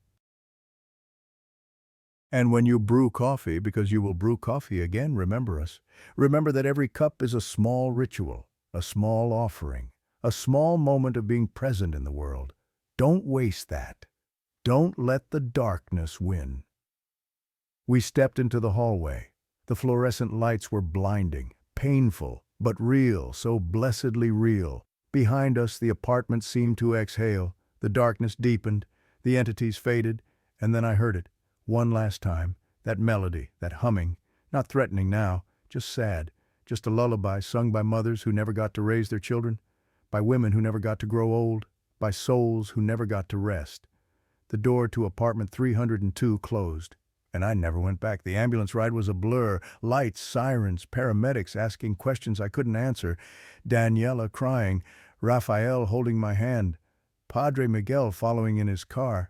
And when you brew coffee, because you will brew coffee again, remember us. Remember that every cup is a small ritual, a small offering, a small moment of being present in the world. Don't waste that. Don't let the darkness win. We stepped into the hallway. The fluorescent lights were blinding, painful, but real, so blessedly real. Behind us, the apartment seemed to exhale. The darkness deepened, the entities faded, and then I heard it, one last time, that melody, that humming, not threatening now, just sad, just a lullaby sung by mothers who never got to raise their children, by women who never got to grow old, by souls who never got to rest. The door to apartment 302 closed, and I never went back. The ambulance ride was a blur, lights, sirens, paramedics asking questions I couldn't answer, Daniela crying, Raphael holding my hand, Padre Miguel following in his car.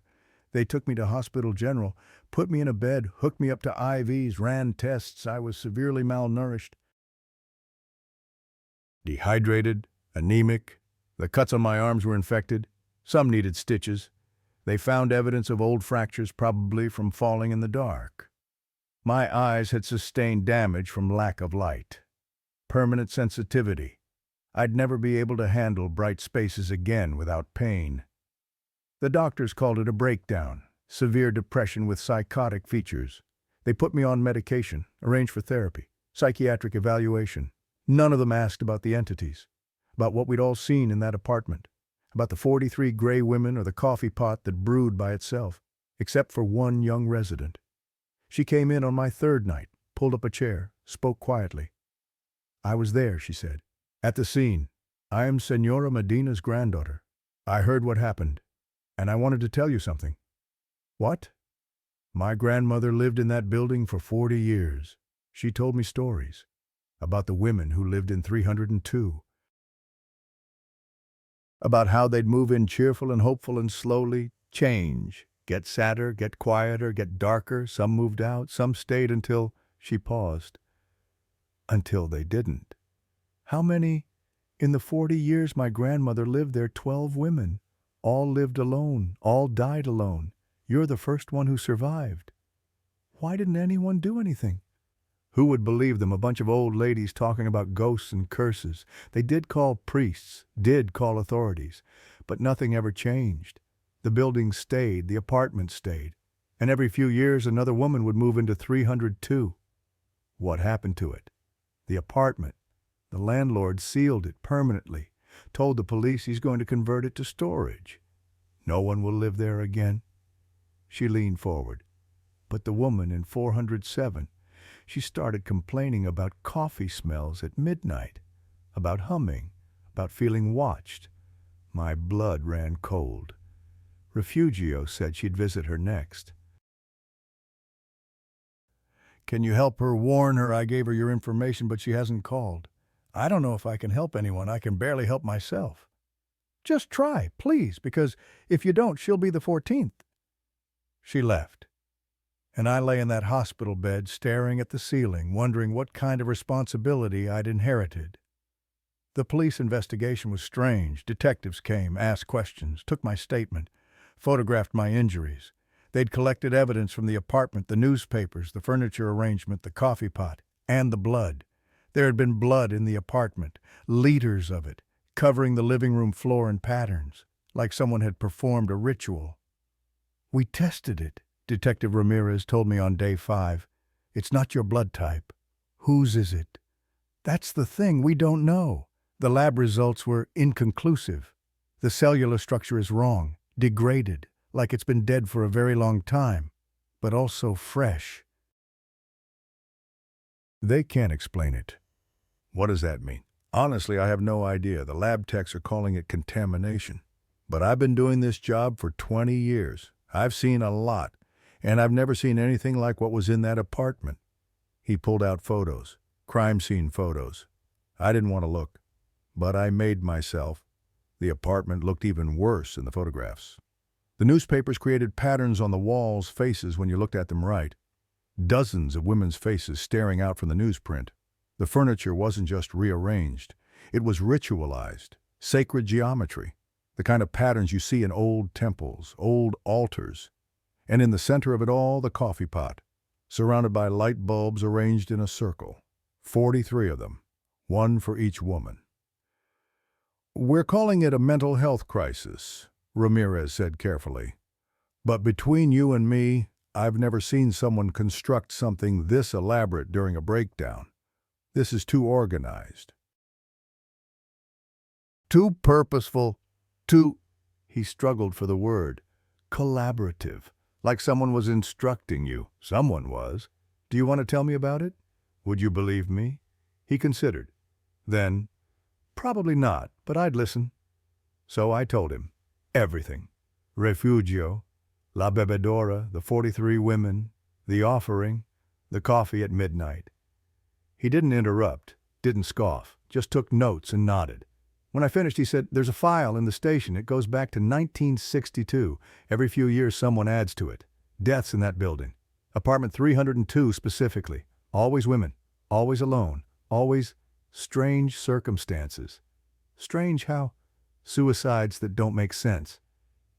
They took me to Hospital General, put me in a bed, hooked me up to IVs, ran tests. I was severely malnourished, dehydrated, anemic. The cuts on my arms were infected. Some needed stitches. They found evidence of old fractures, probably from falling in the dark. My eyes had sustained damage from lack of light. Permanent sensitivity. I'd never be able to handle bright spaces again without pain. The doctors called it a breakdown, severe depression with psychotic features. They put me on medication, arranged for therapy, psychiatric evaluation. None of them asked about the entities, about what we'd all seen in that apartment, about the 43 gray women or the coffee pot that brewed by itself, except for one young resident. She came in on my third night, pulled up a chair, spoke quietly. "I was there," she said, "at the scene. I am Senora Medina's granddaughter. I heard what happened, and I wanted to tell you something." "What?" "My grandmother lived in that building for 40 years. She told me stories about the women who lived in 302, about how they'd move in cheerful and hopeful and slowly change, get sadder, get quieter, get darker. Some moved out, some stayed until," she paused, "until they didn't." "How many?" "In the 40 years my grandmother lived there, 12 women. All lived alone, all died alone. You're the first one who survived." "Why didn't anyone do anything?" "Who would believe them? A bunch of old ladies talking about ghosts and curses. They did call priests, did call authorities, but nothing ever changed. The building stayed, the apartment stayed, and every few years another woman would move into 302. What happened to it? The apartment. The landlord sealed it permanently, told the police he's going to convert it to storage. No one will live there again." She leaned forward. "But the woman in 407, she started complaining about coffee smells at midnight, about humming, about feeling watched." My blood ran cold. Refugio said she'd visit her next. "Can you help her, warn her I gave her your information, but she hasn't called?" "I don't know if I can help anyone. I can barely help myself." "Just try, please, because if you don't, she'll be the 14th. She left, and I lay in that hospital bed staring at the ceiling, wondering what kind of responsibility I'd inherited. The police investigation was strange. Detectives came, asked questions, took my statement, photographed my injuries. They'd collected evidence from the apartment, the newspapers, the furniture arrangement, the coffee pot, and the blood. There had been blood in the apartment, liters of it, covering the living room floor in patterns, like someone had performed a ritual. "We tested it," Detective Ramirez told me on day 5. "It's not your blood type." "Whose is it?" "That's the thing, we don't know. The lab results were inconclusive. The cellular structure is wrong, degraded, like it's been dead for a very long time, but also fresh." "They can't explain it." "What does that mean?" "Honestly, I have no idea. The lab techs are calling it contamination. But I've been doing this job for 20 years. I've seen a lot, and I've never seen anything like what was in that apartment." He pulled out photos, crime scene photos. I didn't want to look, but I made myself. The apartment looked even worse in the photographs. The newspapers created patterns on the walls' faces when you looked at them right. Dozens of women's faces staring out from the newsprint. The furniture wasn't just rearranged. It was ritualized, sacred geometry, the kind of patterns you see in old temples, old altars. And in the center of it all, the coffee pot, surrounded by light bulbs arranged in a circle. 43 of them, one for each woman. "We're calling it a mental health crisis," Ramirez said carefully. "But between you and me, I've never seen someone construct something this elaborate during a breakdown. This is too organized, too purposeful, too," he struggled for the word, "collaborative, like someone was instructing you." "Someone was. Do you want to tell me about it? Would you believe me?" He considered. Then, "Probably not, but I'd listen." So I told him. Everything. Refugio, La Bebedora, the 43 women, the offering, the coffee at midnight. He didn't interrupt, didn't scoff, just took notes and nodded. When I finished, he said, "There's a file in the station. It goes back to 1962. Every few years someone adds to it. Deaths in that building. Apartment 302 specifically. Always women. Always alone. Always strange circumstances. Strange how? Suicides that don't make sense.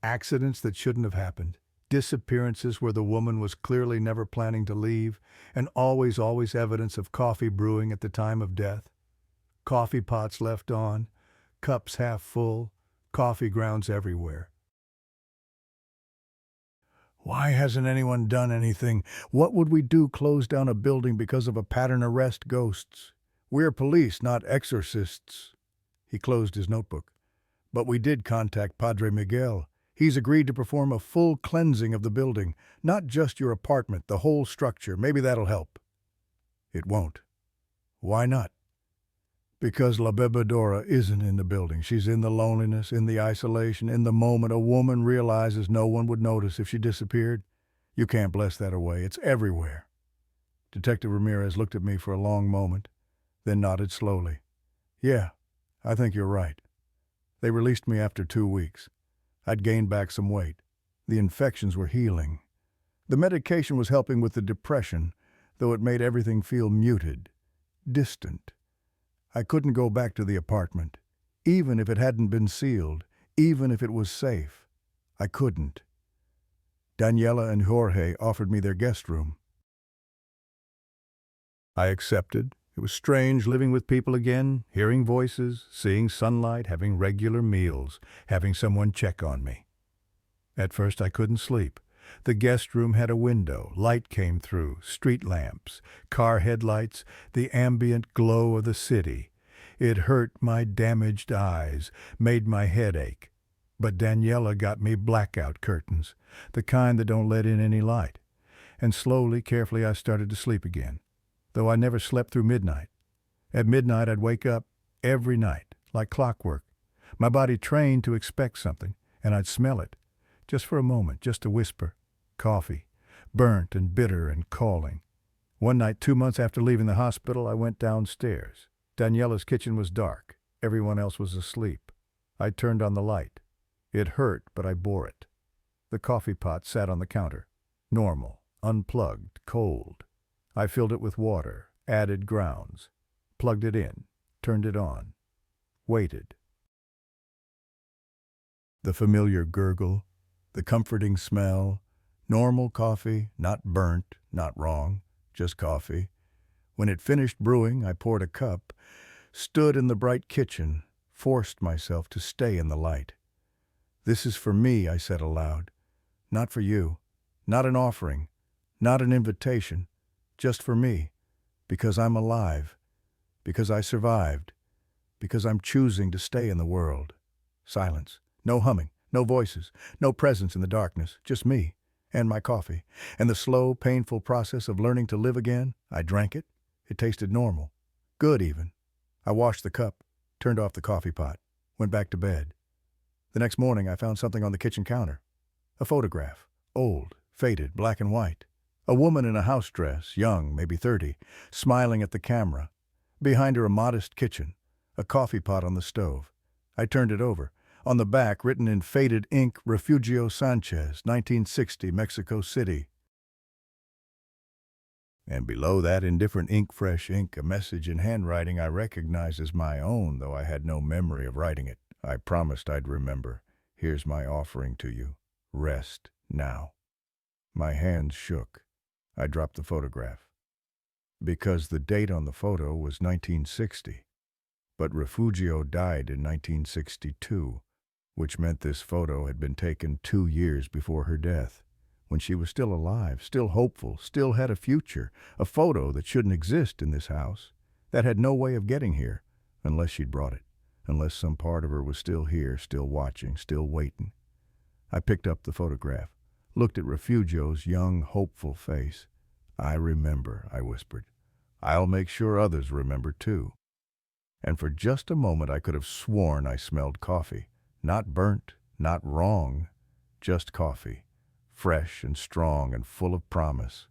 Accidents that shouldn't have happened. Disappearances where the woman was clearly never planning to leave, and always evidence of coffee brewing at the time of death. Coffee pots left on, cups half full, coffee grounds everywhere." Why hasn't anyone done anything? What would we do close down a building because of a pattern arrest ghosts? We're police, not exorcists. He closed his notebook. But we did contact Padre Miguel. He's agreed to perform a full cleansing of the building, not just your apartment, the whole structure. Maybe that'll help. It won't. Why not? Because La Bebedora isn't in the building. She's in the loneliness, in the isolation, in the moment a woman realizes no one would notice if she disappeared. You can't bless that away. It's everywhere. Detective Ramirez looked at me for a long moment, then nodded slowly. Yeah, I think you're right. They released me after 2 weeks. I'd gained back some weight. The infections were healing. The medication was helping with the depression, though it made everything feel muted, distant. I couldn't go back to the apartment, even if it hadn't been sealed, even if it was safe. I couldn't. Daniela and Jorge offered me their guest room. I accepted. It was strange living with people again, hearing voices, seeing sunlight, having regular meals, having someone check on me. At first I couldn't sleep. The guest room had a window, light came through, street lamps, car headlights, the ambient glow of the city. It hurt my damaged eyes, made my head ache. But Daniela got me blackout curtains, the kind that don't let in any light. And slowly, carefully, I started to sleep again, though I never slept through midnight. At midnight I'd wake up every night, like clockwork. My body trained to expect something, and I'd smell it, just for a moment, just a whisper. Coffee, burnt and bitter and calling. One night, 2 months after leaving the hospital, I went downstairs. Daniela's kitchen was dark. Everyone else was asleep. I turned on the light. It hurt, but I bore it. The coffee pot sat on the counter. Normal, unplugged, cold. I filled it with water, added grounds, plugged it in, turned it on, waited. The familiar gurgle, the comforting smell, normal coffee, not burnt, not wrong, just coffee. When it finished brewing, I poured a cup, stood in the bright kitchen, forced myself to stay in the light. This is for me, I said aloud. Not for you, not an offering, not an invitation, just for me, because I'm alive, because I survived, because I'm choosing to stay in the world. Silence, no humming, no voices, no presence in the darkness, just me. And my coffee, and the slow, painful process of learning to live again. I drank it. It tasted normal. Good, even. I washed the cup, turned off the coffee pot, went back to bed. The next morning, I found something on the kitchen counter. A photograph, old, faded, black and white. A woman in a house dress, young, maybe 30, smiling at the camera. Behind her, a modest kitchen, a coffee pot on the stove. I turned it over. On the back, written in faded ink, Refugio Sanchez, 1960, Mexico City. And below that, in different ink, fresh ink, a message in handwriting I recognized as my own, though I had no memory of writing it. I promised I'd remember. Here's my offering to you. Rest now. My hands shook. I dropped the photograph. Because the date on the photo was 1960. But Refugio died in 1962. Which meant this photo had been taken 2 years before her death, when she was still alive, still hopeful, still had a future, a photo that shouldn't exist in this house, that had no way of getting here, unless she'd brought it, unless some part of her was still here, still watching, still waiting. I picked up the photograph, looked at Refugio's young, hopeful face. I remember, I whispered. I'll make sure others remember too. And for just a moment I could have sworn I smelled coffee. Not burnt, not wrong, just coffee, fresh and strong and full of promise,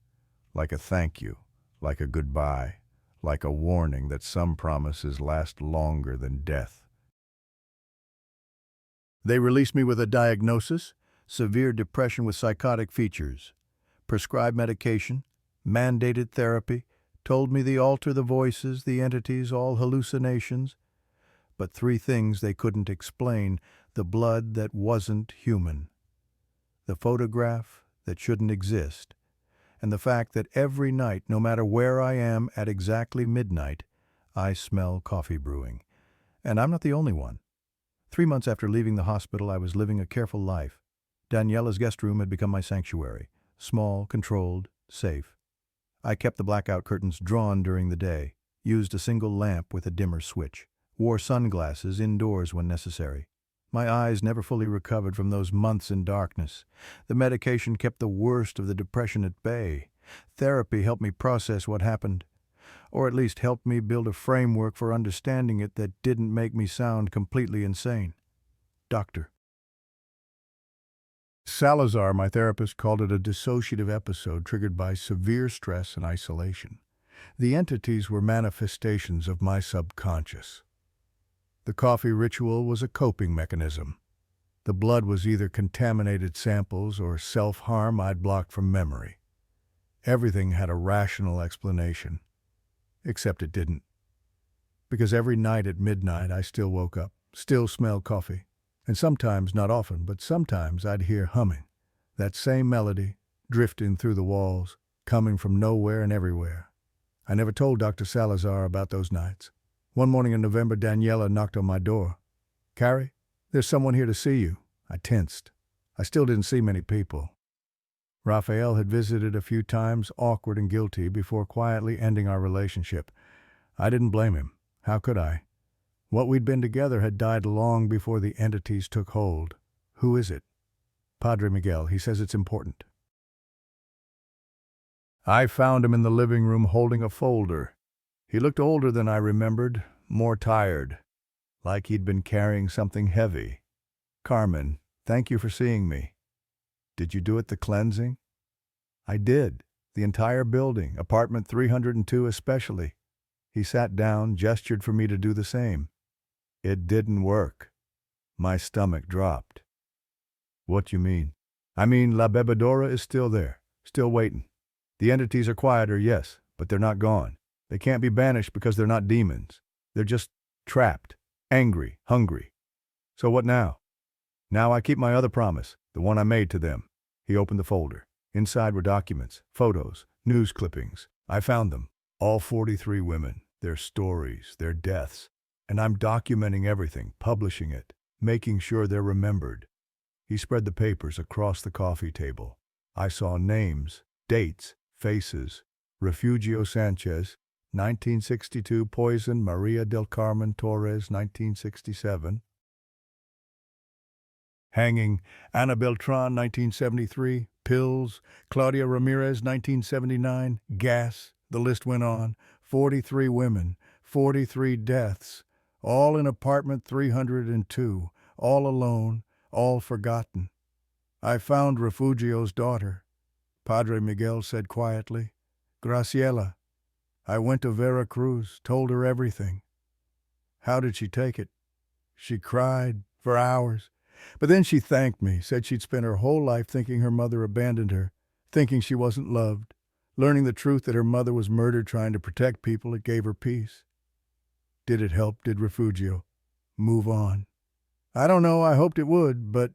like a thank you, like a goodbye, like a warning that some promises last longer than death. They released me with a diagnosis, severe depression with psychotic features, prescribed medication, mandated therapy, told me the altar, the voices, the entities, all hallucinations, but 3 things they couldn't explain: the blood that wasn't human, the photograph that shouldn't exist, and the fact that every night, no matter where I am at exactly midnight, I smell coffee brewing. And I'm not the only one. 3 months after leaving the hospital, I was living a careful life. Daniela's guest room had become my sanctuary. Small, controlled, safe. I kept the blackout curtains drawn during the day, used a single lamp with a dimmer switch, wore sunglasses indoors when necessary. My eyes never fully recovered from those months in darkness. The medication kept the worst of the depression at bay. Therapy helped me process what happened, or at least helped me build a framework for understanding it that didn't make me sound completely insane. Doctor. Salazar, my therapist, called it a dissociative episode triggered by severe stress and isolation. The entities were manifestations of my subconscious. The coffee ritual was a coping mechanism. The blood was either contaminated samples or self-harm I'd blocked from memory. Everything had a rational explanation, except it didn't. Because every night at midnight I still woke up, still smelled coffee. And sometimes, not often, but sometimes I'd hear humming. That same melody, drifting through the walls, coming from nowhere and everywhere. I never told Dr. Salazar about those nights. One morning in November, Daniela knocked on my door. "Carrie, there's someone here to see you." I tensed. I still didn't see many people. Raphael had visited a few times, awkward and guilty, before quietly ending our relationship. I didn't blame him. How could I? What we'd been together had died long before the entities took hold. "Who is it?" "Padre Miguel. He says it's important." I found him in the living room holding a folder. He looked older than I remembered, more tired, like he'd been carrying something heavy. "Carmen, thank you for seeing me." "Did you do it the cleansing?" "I did. The entire building, apartment 302 especially." He sat down, gestured for me to do the same. It didn't work. My stomach dropped. "What do you mean?" "I mean, La Bebedora is still there, still waiting. The entities are quieter, yes, but they're not gone. They can't be banished because they're not demons. They're just trapped, angry, hungry. So what now?" "Now I keep my other promise, the one I made to them." He opened the folder. Inside were documents, photos, news clippings. I found them. All 43 women, their stories, their deaths. And I'm documenting everything, publishing it, making sure they're remembered. He spread the papers across the coffee table. I saw names, dates, faces. Refugio Sanchez, 1962, poison. Maria del Carmen Torres, 1967. Hanging, Ana Beltran, 1973. Pills, Claudia Ramirez, 1979. Gas, the list went on. 43 women, 43 deaths. All in apartment 302, all alone, all forgotten. I found Refugio's daughter. Padre Miguel said quietly, "Graciela. I went to Veracruz, told her everything." "How did she take it?" "She cried for hours. But then she thanked me, said she'd spent her whole life thinking her mother abandoned her, thinking she wasn't loved. Learning the truth that her mother was murdered trying to protect people, it gave her peace." "Did it help, did Refugio move on?" "I don't know, I hoped it would, but..."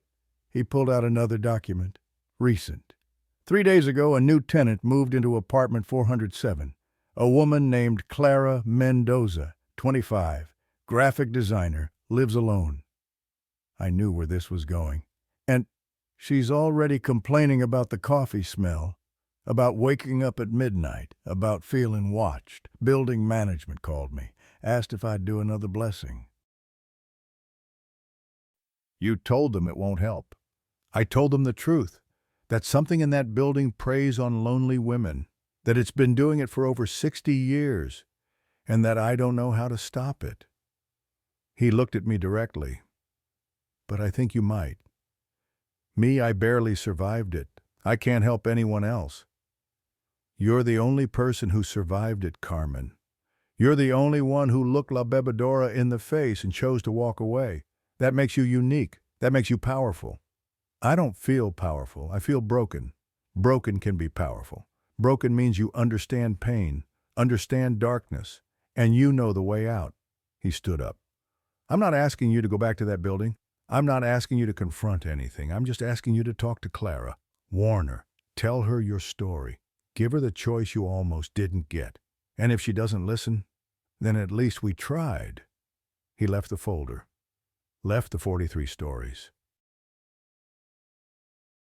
He pulled out another document. Recent. 3 days ago, a new tenant moved into apartment 407. A woman named Clara Mendoza, 25, graphic designer, lives alone. I knew where this was going. And she's already complaining about the coffee smell, about waking up at midnight, about feeling watched. Building management called me, asked if I'd do another blessing. "You told them it won't help." "I told them the truth, that something in that building preys on lonely women, that it's been doing it for over 60 years, and that I don't know how to stop it." He looked at me directly. "But I think you might. Me, I barely survived it. I can't help anyone else. You're the only person who survived it, Carmen. You're the only one who looked La Bebedora in the face and chose to walk away. That makes you unique. That makes you powerful." "I don't feel powerful. I feel broken. Broken can be powerful. Broken means you understand pain, understand darkness, and you know the way out." He stood up. "I'm not asking you to go back to that building. I'm not asking you to confront anything. I'm just asking you to talk to Clara. Warn her. Tell her your story. Give her the choice you almost didn't get. And if she doesn't listen, then at least we tried." He left the folder. Left the 43 stories.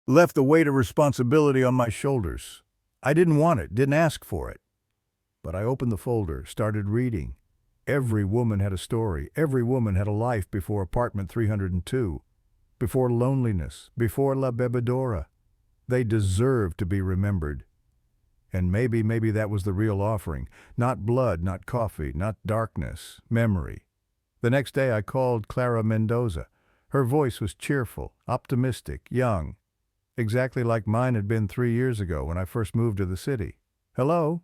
Left the weight of responsibility on my shoulders. I didn't want it, didn't ask for it. But I opened the folder, started reading. Every woman had a story. Every woman had a life before apartment 302, before loneliness, before La Bebedora. They deserved to be remembered. And maybe that was the real offering. Not blood, not coffee, not darkness, memory. The next day I called Clara Mendoza. Her voice was cheerful, optimistic, young, exactly like mine had been 3 years ago when I first moved to the city. Hello?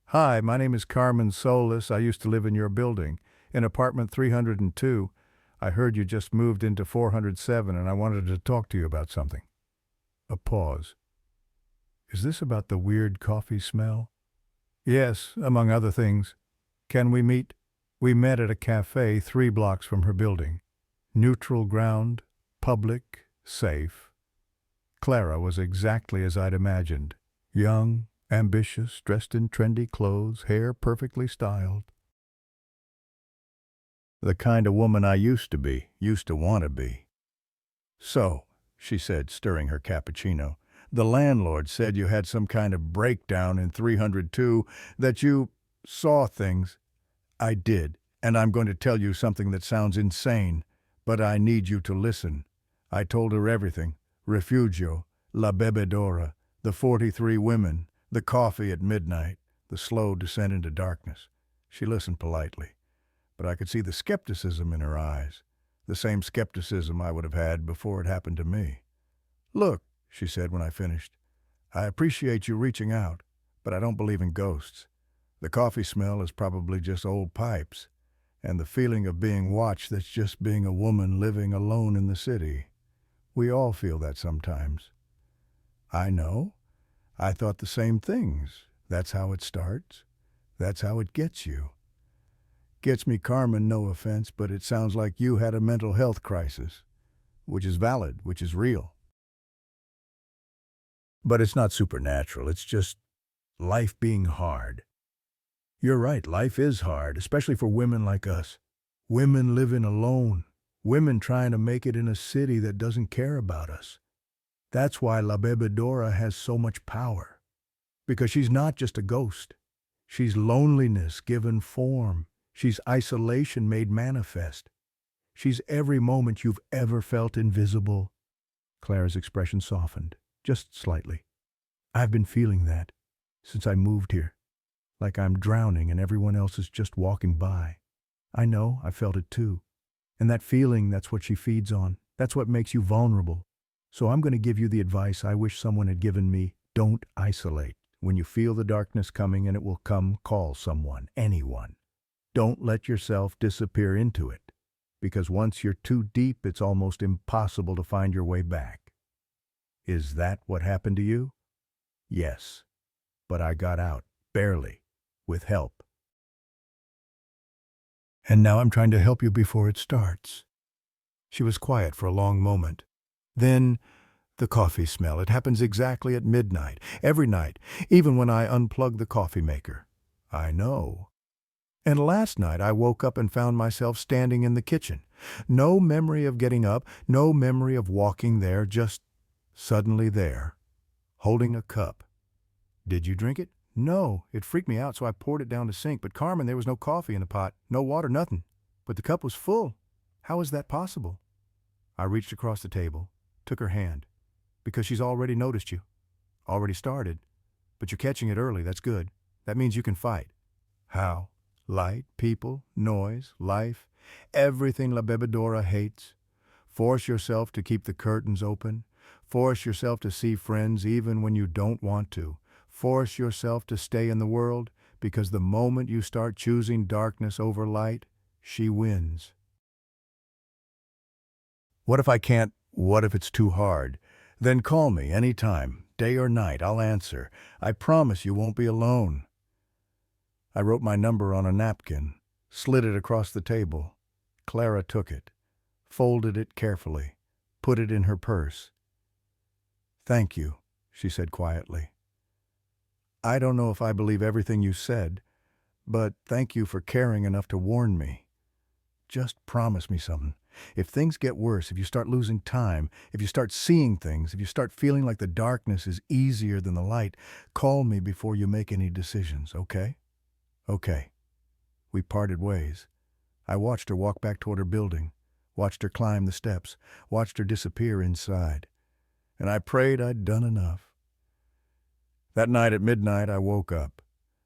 Hi, my name is Carmen Solís. I used to live in your building, in apartment 302. I heard you just moved into 407 and I wanted to talk to you about something. A pause. Is this about the weird coffee smell? Yes, among other things. Can we meet? We met at a cafe 3 blocks from her building. Neutral ground, public, safe. Clara was exactly as I'd imagined. Young, ambitious, dressed in trendy clothes, hair perfectly styled. The kind of woman I used to want to be. So, she said, stirring her cappuccino, the landlord said you had some kind of breakdown in 302, that you saw things. I did, and I'm going to tell you something that sounds insane, but I need you to listen. I told her everything. Refugio, La Bebedora, the 43 women, the coffee at midnight, the slow descent into darkness. She listened politely, but I could see the skepticism in her eyes, the same skepticism I would have had before it happened to me. Look, she said when I finished, I appreciate you reaching out, but I don't believe in ghosts. The coffee smell is probably just old pipes, and the feeling of being watched, that's just being a woman living alone in the city. We all feel that sometimes. I know. I thought the same things. That's how it starts. That's how it gets you. Gets me, Carmen, no offense, but it sounds like you had a mental health crisis, which is valid, which is real. But it's not supernatural. It's just life being hard. You're right, life is hard, especially for women like us. Women living alone. Women trying to make it in a city that doesn't care about us. That's why La Bebedora has so much power. Because she's not just a ghost. She's loneliness given form. She's isolation made manifest. She's every moment you've ever felt invisible. Clara's expression softened, just slightly. I've been feeling that since I moved here. Like I'm drowning and everyone else is just walking by. I know, I felt it too. And that feeling, that's what she feeds on. That's what makes you vulnerable. So I'm going to give you the advice I wish someone had given me. Don't isolate. When you feel the darkness coming, and it will come, call someone, anyone. Don't let yourself disappear into it, because once you're too deep, it's almost impossible to find your way back. Is that what happened to you? Yes, but I got out, barely, with help. And now I'm trying to help you before it starts. She was quiet for a long moment. Then, the coffee smell. It happens exactly at midnight, every night, even when I unplug the coffee maker. I know. And last night I woke up and found myself standing in the kitchen. No memory of getting up, no memory of walking there, just suddenly there, holding a cup. Did you drink it? No, it freaked me out, so I poured it down the sink. But Carmen, there was no coffee in the pot, no water, nothing. But the cup was full. How is that possible? I reached across the table, took her hand. Because she's already noticed you. Already started. But you're catching it early, that's good. That means you can fight. How? Light, people, noise, life, everything La Bebedora hates. Force yourself to keep the curtains open. Force yourself to see friends even when you don't want to. Force yourself to stay in the world, because the moment you start choosing darkness over light, she wins. What if I can't? What if it's too hard? Then call me anytime, day or night, I'll answer. I promise you won't be alone. I wrote my number on a napkin, slid it across the table. Clara took it, folded it carefully, put it in her purse. Thank you, she said quietly. I don't know if I believe everything you said, but thank you for caring enough to warn me. Just promise me something. If things get worse, if you start losing time, if you start seeing things, if you start feeling like the darkness is easier than the light, call me before you make any decisions, okay? Okay. We parted ways. I watched her walk back toward her building, watched her climb the steps, watched her disappear inside. And I prayed I'd done enough. That night at midnight, I woke up.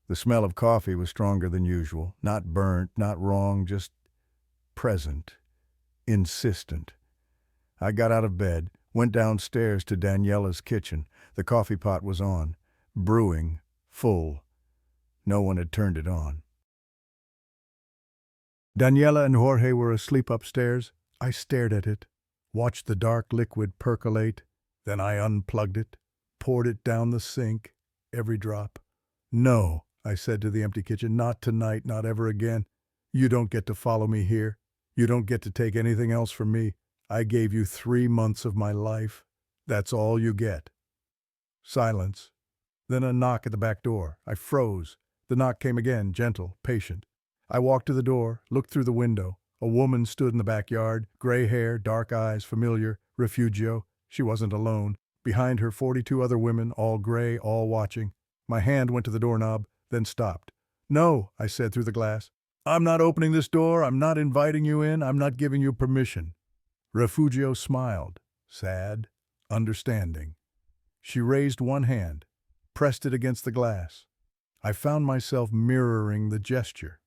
The smell of coffee was stronger than usual. Not burnt, not wrong, just present, insistent. I got out of bed, went downstairs to Daniela's kitchen. The coffee pot was on, brewing, full. No one had turned it on. Daniela and Jorge were asleep upstairs. I stared at it, watched the dark liquid percolate. Then I unplugged it, poured it down the sink, every drop. No, I said to the empty kitchen, not tonight, not ever again. You don't get to follow me here. You don't get to take anything else from me. I gave you 3 months of my life. That's all you get. Silence. Then a knock at the back door. I froze. The knock came again, gentle, patient. I walked to the door, looked through the window. A woman stood in the backyard, gray hair, dark eyes, familiar, Refugio. She wasn't alone. Behind her, 42 other women, all gray, all watching. My hand went to the doorknob, then stopped. No, I said through the glass. I'm not opening this door. I'm not inviting you in. I'm not giving you permission. Refugio smiled, sad, understanding. She raised one hand, pressed it against the glass. I found myself mirroring the gesture.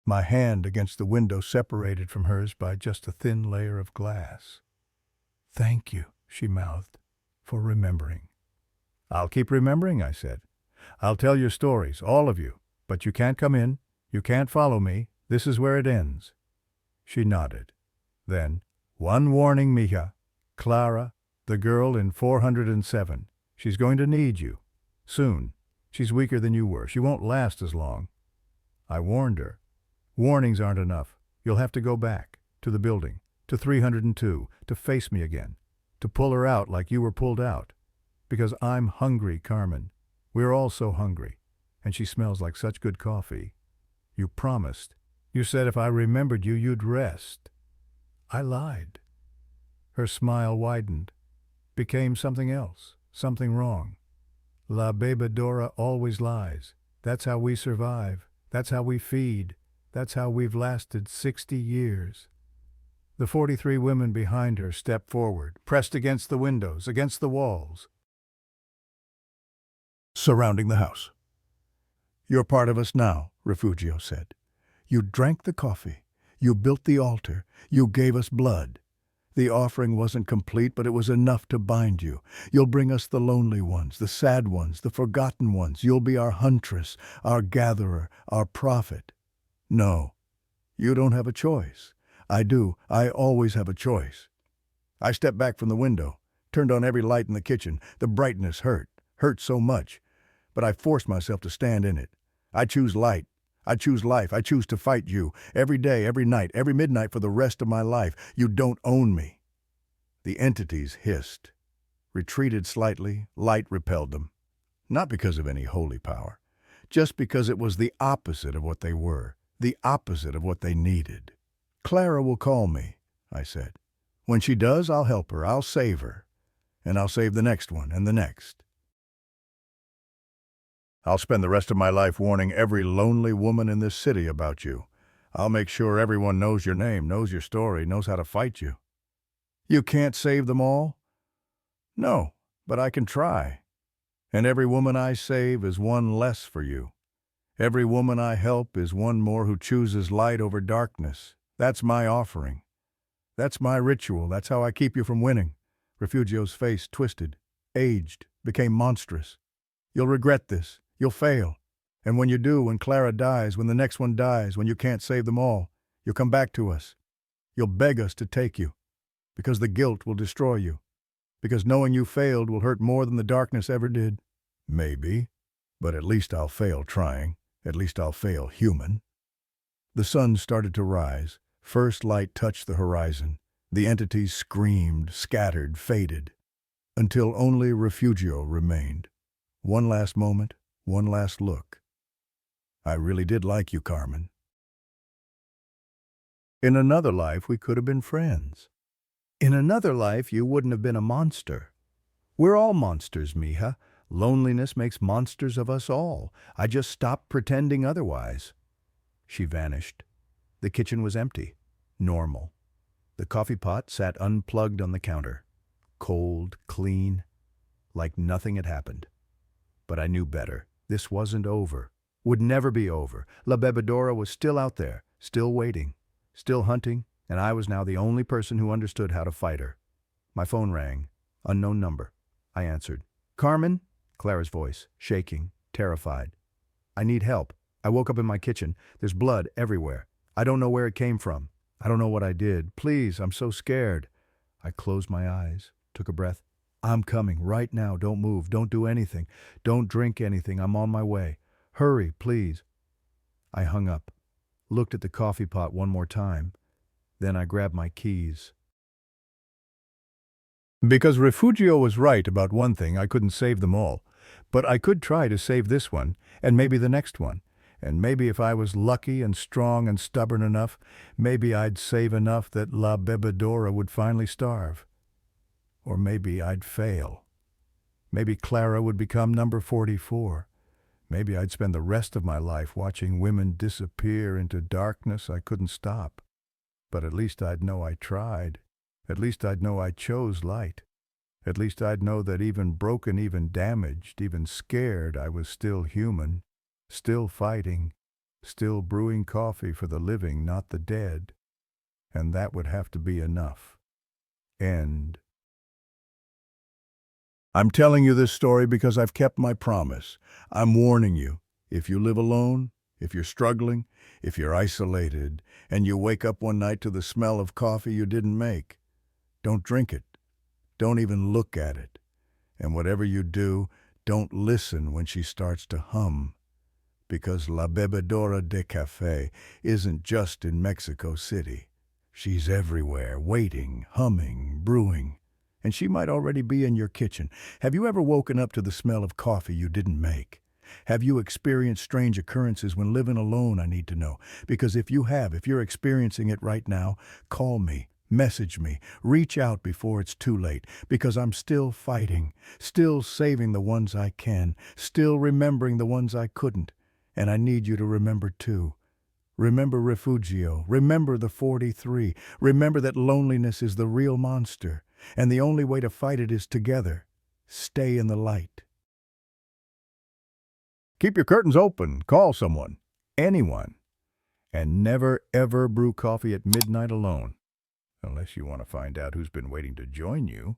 My hand against the window separated from hers by just a thin layer of glass. Thank you, she mouthed, for remembering. I'll keep remembering, I said. I'll tell your stories, all of you, but you can't come in, you can't follow me, this is where it ends. She nodded. Then, one warning, mija. Clara, the girl in 407. She's going to need you. Soon. She's weaker than you were. She won't last as long. I warned her. Warnings aren't enough. You'll have to go back, to the building, to 302, to face me again, to pull her out like you were pulled out. Because I'm hungry, Carmen. We're all so hungry. And she smells like such good coffee. You promised. You said if I remembered you, you'd rest. I lied. Her smile widened, became something else, something wrong. La bebedora always lies. That's how we survive. That's how we feed. That's how we've lasted 60 years. The 43 women behind her stepped forward, pressed against the windows, against the walls, surrounding the house. You're part of us now, Refugio said. You drank the coffee. You built the altar. You gave us blood. The offering wasn't complete, but it was enough to bind you. You'll bring us the lonely ones, the sad ones, the forgotten ones. You'll be our huntress, our gatherer, our prophet. No, you don't have a choice. I do. I always have a choice. I stepped back from the window, turned on every light in the kitchen. The brightness hurt so much, but I forced myself to stand in it. I choose light. I choose life. I choose to fight you. Every day, every night, every midnight for the rest of my life. You don't own me. The entities hissed, retreated slightly. Light repelled them. Not because of any holy power, just because it was the opposite of what they were, the opposite of what they needed. Clara will call me, I said. When she does, I'll help her. I'll save her. And I'll save the next one and the next. I'll spend the rest of my life warning every lonely woman in this city about you. I'll make sure everyone knows your name, knows your story, knows how to fight you. You can't save them all? No, but I can try. And every woman I save is one less for you. Every woman I help is one more who chooses light over darkness. That's my offering. That's my ritual. That's how I keep you from winning. Refugio's face twisted, aged, became monstrous. You'll regret this. You'll fail. And when you do, when Clara dies, when the next one dies, when you can't save them all, you'll come back to us. You'll beg us to take you. Because the guilt will destroy you. Because knowing you failed will hurt more than the darkness ever did. Maybe. But at least I'll fail trying. At least I'll fail human. The sun started to rise. First light touched the horizon. The entities screamed, scattered, faded. Until only Refugio remained. One last moment. One last look. I really did like you, Carmen. In another life, we could have been friends. In another life, you wouldn't have been a monster. We're all monsters, mija. Loneliness makes monsters of us all. I just stopped pretending otherwise." She vanished. The kitchen was empty. Normal. The coffee pot sat unplugged on the counter. Cold, clean, like nothing had happened. But I knew better. This wasn't over. Would never be over. La Bebedora was still out there, still waiting, still hunting, and I was now the only person who understood how to fight her. My phone rang. Unknown number. I answered. "Carmen?" Clara's voice, shaking, terrified. "I need help. I woke up in my kitchen. There's blood everywhere. I don't know where it came from. I don't know what I did. Please, I'm so scared." I closed my eyes, took a breath. "I'm coming right now. Don't move. Don't do anything. Don't drink anything. I'm on my way. Hurry, please." I hung up, looked at the coffee pot one more time. Then I grabbed my keys. Because Refugio was right about one thing, I couldn't save them all. But I could try to save this one, and maybe the next one. And maybe if I was lucky and strong and stubborn enough, maybe I'd save enough that La Bebedora would finally starve. Or maybe I'd fail. Maybe Clara would become number 44. Maybe I'd spend the rest of my life watching women disappear into darkness I couldn't stop. But at least I'd know I tried. At least I'd know I chose light. At least I'd know that even broken, even damaged, even scared, I was still human, still fighting, still brewing coffee for the living, not the dead. And that would have to be enough. End. I'm telling you this story because I've kept my promise. I'm warning you. If you live alone, if you're struggling, if you're isolated, and you wake up one night to the smell of coffee you didn't make, don't drink it. Don't even look at it. And whatever you do, don't listen when she starts to hum. Because La Bebedora de Café isn't just in Mexico City. She's everywhere, waiting, humming, brewing. And she might already be in your kitchen. Have you ever woken up to the smell of coffee you didn't make? Have you experienced strange occurrences when living alone, I need to know? Because if you have, if you're experiencing it right now, call me, message me, reach out before it's too late. Because I'm still fighting, still saving the ones I can, still remembering the ones I couldn't. And I need you to remember too. Remember Refugio. Remember the 43. Remember that loneliness is the real monster. And the only way to fight it is together. Stay in the light. Keep your curtains open. Call someone. Anyone. And never, ever brew coffee at midnight alone. Unless you want to find out who's been waiting to join you.